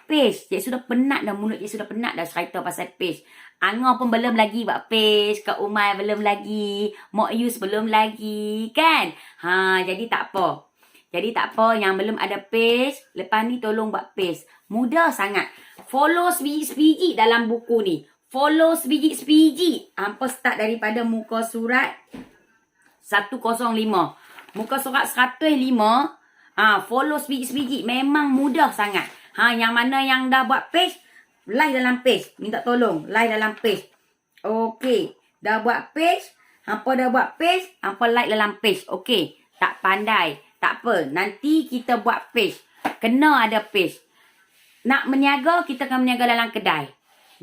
page. Cik Su dah penat dah, mulut Cik Su dah penat dah cerita pasal page. Angah pun belum lagi buat page, Kak Umai belum lagi, Mak Yus belum lagi, kan? Jadi tak apa. Yang belum ada page, lepas ni tolong buat page. Mudah sangat. Follow sebiji-sebiji dalam buku ni. Follow sebiji-sebiji. Hampa start daripada muka surat 105. Muka surat 105. Follow sebiji-sebiji. Memang mudah sangat. Yang mana yang dah buat page, like dalam page. Minta tolong. Like dalam page. Okey. Dah buat page. Hampa dah buat page. Hampa like dalam page. Okey. Tak pandai. Tak apa. Nanti kita buat page. Kena ada page. Nak meniaga, kita akan meniaga dalam kedai.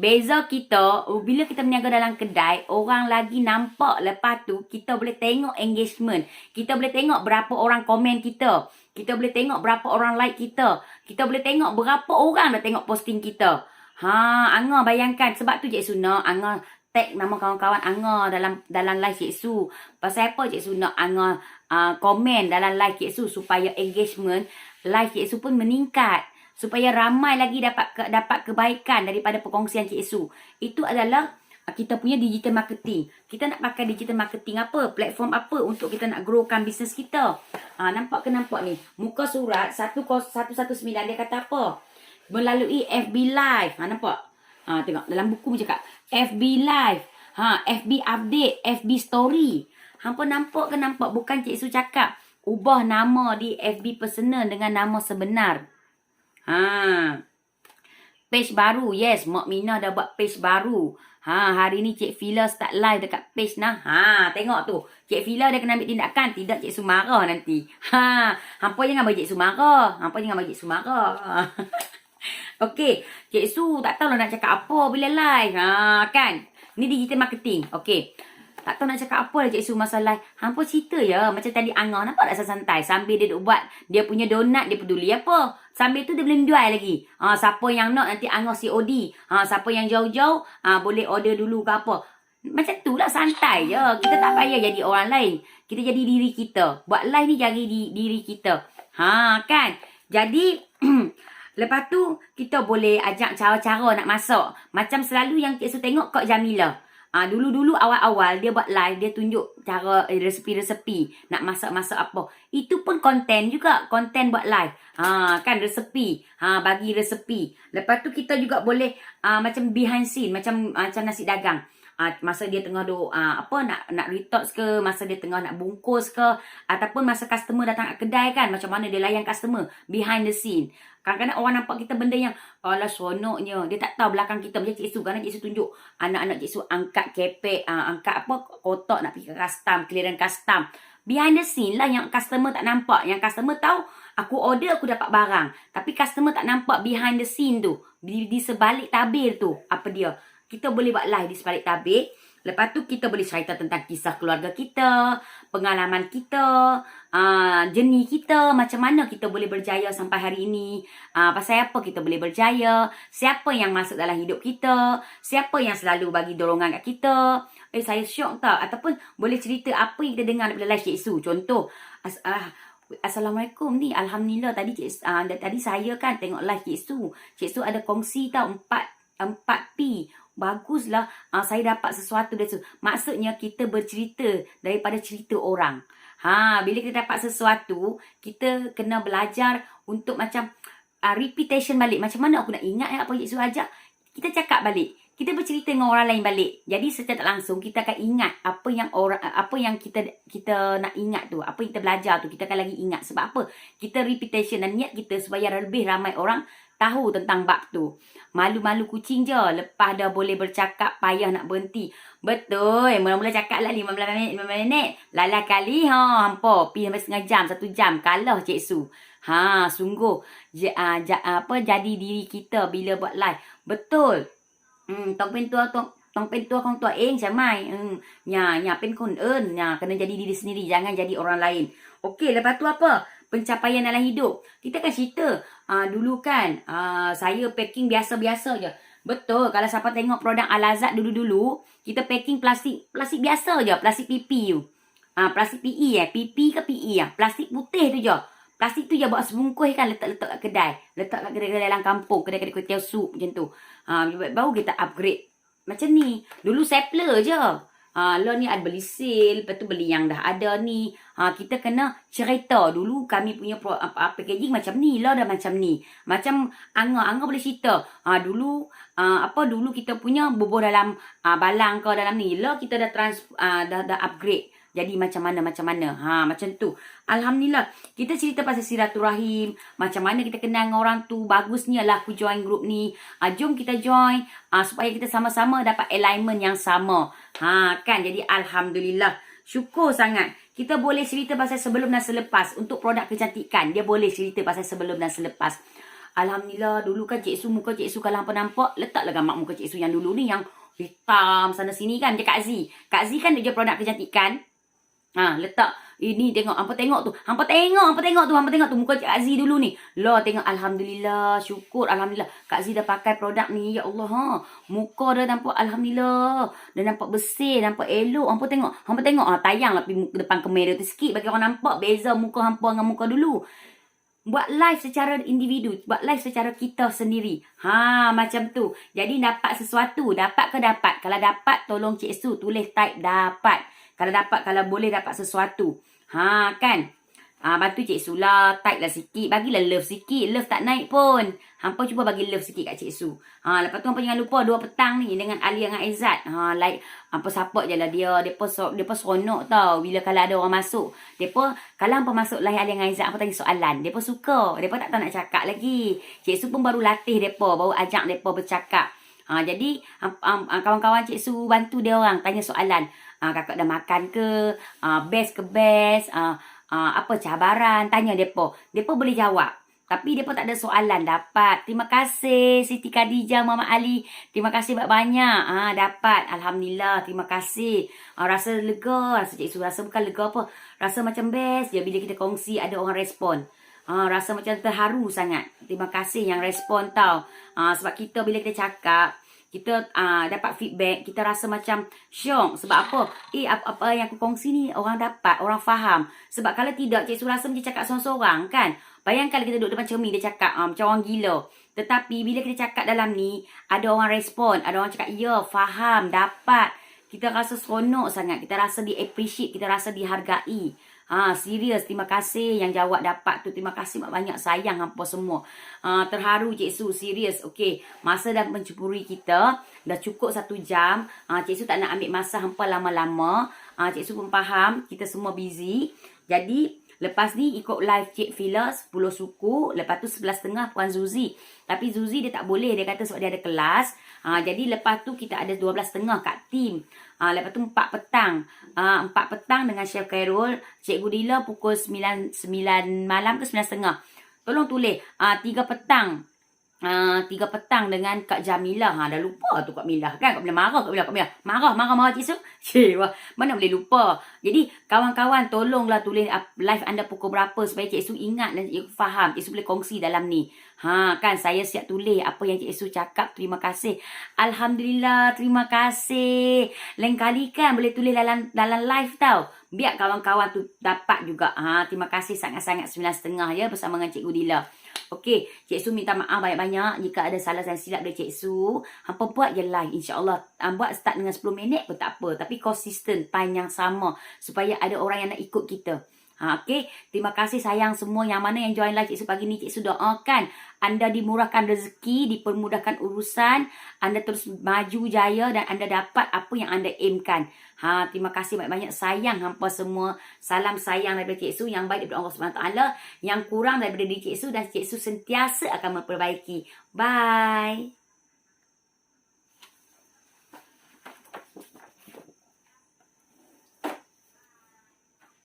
Beza kita, bila kita meniaga dalam kedai, orang lagi nampak. Lepas tu, kita boleh tengok engagement. Kita boleh tengok berapa orang komen kita. Kita boleh tengok berapa orang like kita. Kita boleh tengok berapa orang dah tengok posting kita. Angah bayangkan. Sebab tu Cik Su nak Angah tag nama kawan-kawan Angah dalam live Cik Su. Pasal apa Cik Su nak Angah komen dalam live Cik Su supaya engagement live Cik Su pun meningkat. Supaya ramai lagi dapat kebaikan daripada perkongsian Cik Su. Itu adalah kita punya digital marketing. Kita nak pakai digital marketing apa? Platform apa untuk kita nak growkan bisnes kita? Nampak ni? Muka surat 119 dia kata apa? Melalui FB Live. Nampak? Tengok dalam buku pun cakap FB Live. FB update, FB story. Hampa nampak ke nampak? Bukan Cik Su cakap ubah nama di FB personal dengan nama sebenar. Page baru. Yes, Mak Minah dah buat page baru. Hari ni Cik Fila start live dekat page nah. Tengok tu. Cik Fila dia kena ambil tindakan. Tidak Cik Su marah nanti. Hampa jangan bagi Cik Su marah. Okey. Cik Su tak tahu lah nak cakap apa bila live. Kan? Ni digital marketing. Okey. Tak tahu nak cakap apa lah Cik Su masa live. Hampa cerita ya. Macam tadi Angah nampak tak santai. Sambil dia duk buat dia punya donat, dia peduli apa. Sambil tu dia boleh jual lagi. Siapa yang nak nanti Angah COD. Siapa yang jauh-jauh boleh order dulu ke apa. Macam tu lah, santai je. Kita tak payah jadi orang lain. Kita jadi diri kita. Buat live ni jadi diri kita. Kan? Jadi, lepas tu, kita boleh ajak cara-cara nak masak. Macam selalu yang Cik Su tengok Kak Jamila. Dulu-dulu awal-awal dia buat live, dia tunjuk cara resepi-resepi. Nak masak-masak apa. Itu pun konten juga. Konten buat live. Kan resepi. Bagi resepi. Lepas tu kita juga boleh macam behind scene. Macam nasi dagang. Masa dia tengah nak retox ke, masa dia tengah nak bungkus ke, ataupun masa customer datang kat kedai kan, macam mana dia layan customer behind the scene. Kadang-kadang orang nampak kita benda yang alah seronoknya, dia tak tahu belakang kita. Macam Cik Su, kadang Cik Su tunjuk anak-anak Cik Su angkat kepek, angkat kotak nak pergi ke custom, clearance custom. Behind the scene lah yang customer tak nampak. Yang customer tahu aku order, aku dapat barang, tapi customer tak nampak behind the scene tu, di sebalik tabir tu apa dia. Kita boleh buat live di sebalik tabir. Lepas tu kita boleh cerita tentang kisah keluarga kita, pengalaman kita, journey kita, macam mana kita boleh berjaya sampai hari ini, pasal apa kita boleh berjaya, siapa yang masuk dalam hidup kita, siapa yang selalu bagi dorongan kat kita. Saya syok tak? Ataupun boleh cerita apa yang kita dengar daripada live Cik Su. Contoh, Assalamualaikum ni, Alhamdulillah tadi tadi saya kan tengok live Cik Su. Cik Su ada kongsi tau 4P. Baguslah, saya dapat sesuatu dari situ. Maksudnya kita bercerita daripada cerita orang. Bila kita dapat sesuatu, kita kena belajar untuk macam repetition balik. Macam mana aku nak ingat apa Cik Su ajak? Kita cakap balik. Kita bercerita dengan orang lain balik. Jadi secara tak langsung kita akan ingat apa yang kita nak ingat tu, apa yang kita belajar tu, kita akan lagi ingat. Sebab apa? Kita repetition dan niat kita supaya lebih ramai orang tahu tentang bab tu. Malu-malu kucing je. Lepas dah boleh bercakap, payah nak berhenti. Betul. Mula-mula cakap lah 15 minit. Lala kali hampa. Pergi sampai setengah jam, 1 jam. Kalah Cik Su. Sungguh. Jadi diri kita bila buat live. Betul. Tong pentua kong tua macam mai. Nya pen kon kena jadi diri sendiri, jangan jadi orang lain. Okey, lepas tu apa? Pencapaian dalam hidup. Kita kan cerita. Dulu kan, saya packing biasa-biasa je. Betul, kalau siapa tengok produk Al-Azad dulu-dulu, kita packing plastik biasa je, plastik PP tu. Plastik PE PP ke PE plastik putih tu je. Plastik tu je buat sebungkus kan, letak-letak kat kedai. Letak kat kedai-kedai dalam kampung, kedai-kedai kuih tiaw sup macam tu. Baru kita upgrade. Macam ni. Dulu sapler je. Lo ni ada beli sale, lepas tu beli yang dah ada ni. Kita kena cerita. Dulu kami punya packaging macam ni, lo dah macam ni. Macam Angah boleh cerita. Dulu kita punya bubuh dalam balang ke dalam ni. Lo kita dah upgrade. Jadi macam mana. Macam tu. Alhamdulillah. Kita cerita pasal silaturahim. Macam mana kita kenal dengan orang tu. Bagusnya lah aku join grup ni. Jom kita join. Supaya kita sama-sama dapat alignment yang sama. Kan. Jadi Alhamdulillah. Syukur sangat. Kita boleh cerita pasal sebelum dan selepas. Untuk produk kecantikan. Dia boleh cerita pasal sebelum dan selepas. Alhamdulillah. Dulu kan Cik Su, muka Cik Su kalau hampa nampak. Letaklah gambar muka Cik Su yang dulu ni. Yang hitam sana sini kan. Macam Kak Z. Kak Z kan dia jual produk kecantikan. Letak ini tengok, hampa tengok tu muka Cik Aziz dulu ni. Lah tengok, Alhamdulillah, syukur Alhamdulillah Kak Aziz dah pakai produk ni. Ya Allah, muka dah nampak Alhamdulillah, dah nampak bersih, nampak elok. Hampa tengok tayang lah depan kamera tu sikit bagi orang nampak beza muka hampa dengan muka dulu. Buat live secara individu, buat live secara kita sendiri. Macam tu. Jadi dapat sesuatu, dapat ke dapat. Kalau dapat, tolong Cik Su tulis type dapat. Kalau boleh dapat sesuatu. Kan. Bantu Cik Su lah. Type lah sikit. Bagilah love sikit. Love tak naik pun. Hampa cuba bagi love sikit kat Cik Su. Lepas tu hampa jangan lupa 2 petang ni dengan Alia dengan Aizat. Like hampa support je lah dia. Depa seronok tau. Bila kalau ada orang masuk. Kalau hampa masuk live Alia dengan Aizat, hampa tanya soalan. Depa suka. Depa tak tahu nak cakap lagi. Cik Su pun baru latih depa. Baru ajak depa bercakap. Jadi kawan-kawan Cik Su bantu dia orang tanya soalan. Kakak dah makan ke? Best ke best? Apa cabaran? Tanya depa. Depa boleh jawab. Tapi dia pun tak ada soalan. Dapat. Terima kasih Siti Khadijah Muhammad Ali. Terima kasih banyak-banyak. Dapat. Alhamdulillah. Terima kasih. Rasa lega. Rasa Cik Su rasa bukan lega apa. Rasa macam best je bila kita kongsi ada orang respon. Rasa macam terharu sangat. Terima kasih yang respon tau. Sebab kita bila kita cakap, kita dapat feedback, kita rasa macam syok. Sebab apa? Apa yang aku kongsi ni orang dapat, orang faham. Sebab kalau tidak, Cik Su rasa macam cakap seorang-seorang kan. Bayangkan kita duduk depan cermin, dia cakap macam orang gila. Tetapi bila kita cakap dalam ni, ada orang respon, ada orang cakap, ya, faham, dapat. Kita rasa seronok sangat. Kita rasa di-appreciate, kita rasa dihargai. Serius, terima kasih yang jawab dapat tu. Terima kasih banyak, sayang hampa semua. Terharu Cik Su, serius. Okey, masa dah mencukuri kita. Dah cukup 1 jam. Cik Su tak nak ambil masa hampa lama-lama. Cik Su pun faham, kita semua busy. Jadi, lepas ni ikut live Cik Fila 10 suku. Lepas tu 11.30 Puan Zuzi. Tapi Zuzi dia tak boleh. Dia kata sebab dia ada kelas. Jadi lepas tu kita ada 12.30 kat team. Lepas tu 4 petang. 4 petang dengan Chef Khairul. Cikgu Dila pukul 9 malam ke 9.30. Tolong tulis. 3 petang. 3 petang dengan Kak Jamilah. Dah lupa tu Kak Milah kan. Kak Milah marah. Marah Cik Su. Wah, mana boleh lupa. Jadi kawan-kawan tolonglah tulis live anda pukul berapa supaya Cik Su ingat dan Cik Su faham. Cik Su boleh kongsi dalam ni. Kan saya siap tulis apa yang Cik Su cakap. Terima kasih. Alhamdulillah, terima kasih. Lain kali kan boleh tulis dalam live tau. Biar kawan-kawan tu dapat juga. Terima kasih sangat-sangat 9.30 ya bersama dengan Cikgu Dila. Okey, Cik Su minta maaf banyak-banyak jika ada salah dan silap dari Cik Su. Hampa buat je live, insya-Allah. Buat start dengan 10 minit pun tak apa, tapi konsisten time yang sama supaya ada orang yang nak ikut kita. Okey, terima kasih sayang semua yang mana yang join live Cik Su pagi ni. Cik Su doakan anda dimurahkan rezeki, dipermudahkan urusan, anda terus maju jaya dan anda dapat apa yang anda aimkan. Terima kasih banyak-banyak sayang hampa semua. Salam sayang daripada Cik Su, yang baik daripada Allah Subhanahu Taala, yang kurang daripada diri Cik Su, dan Cik Su sentiasa akan memperbaiki. Bye.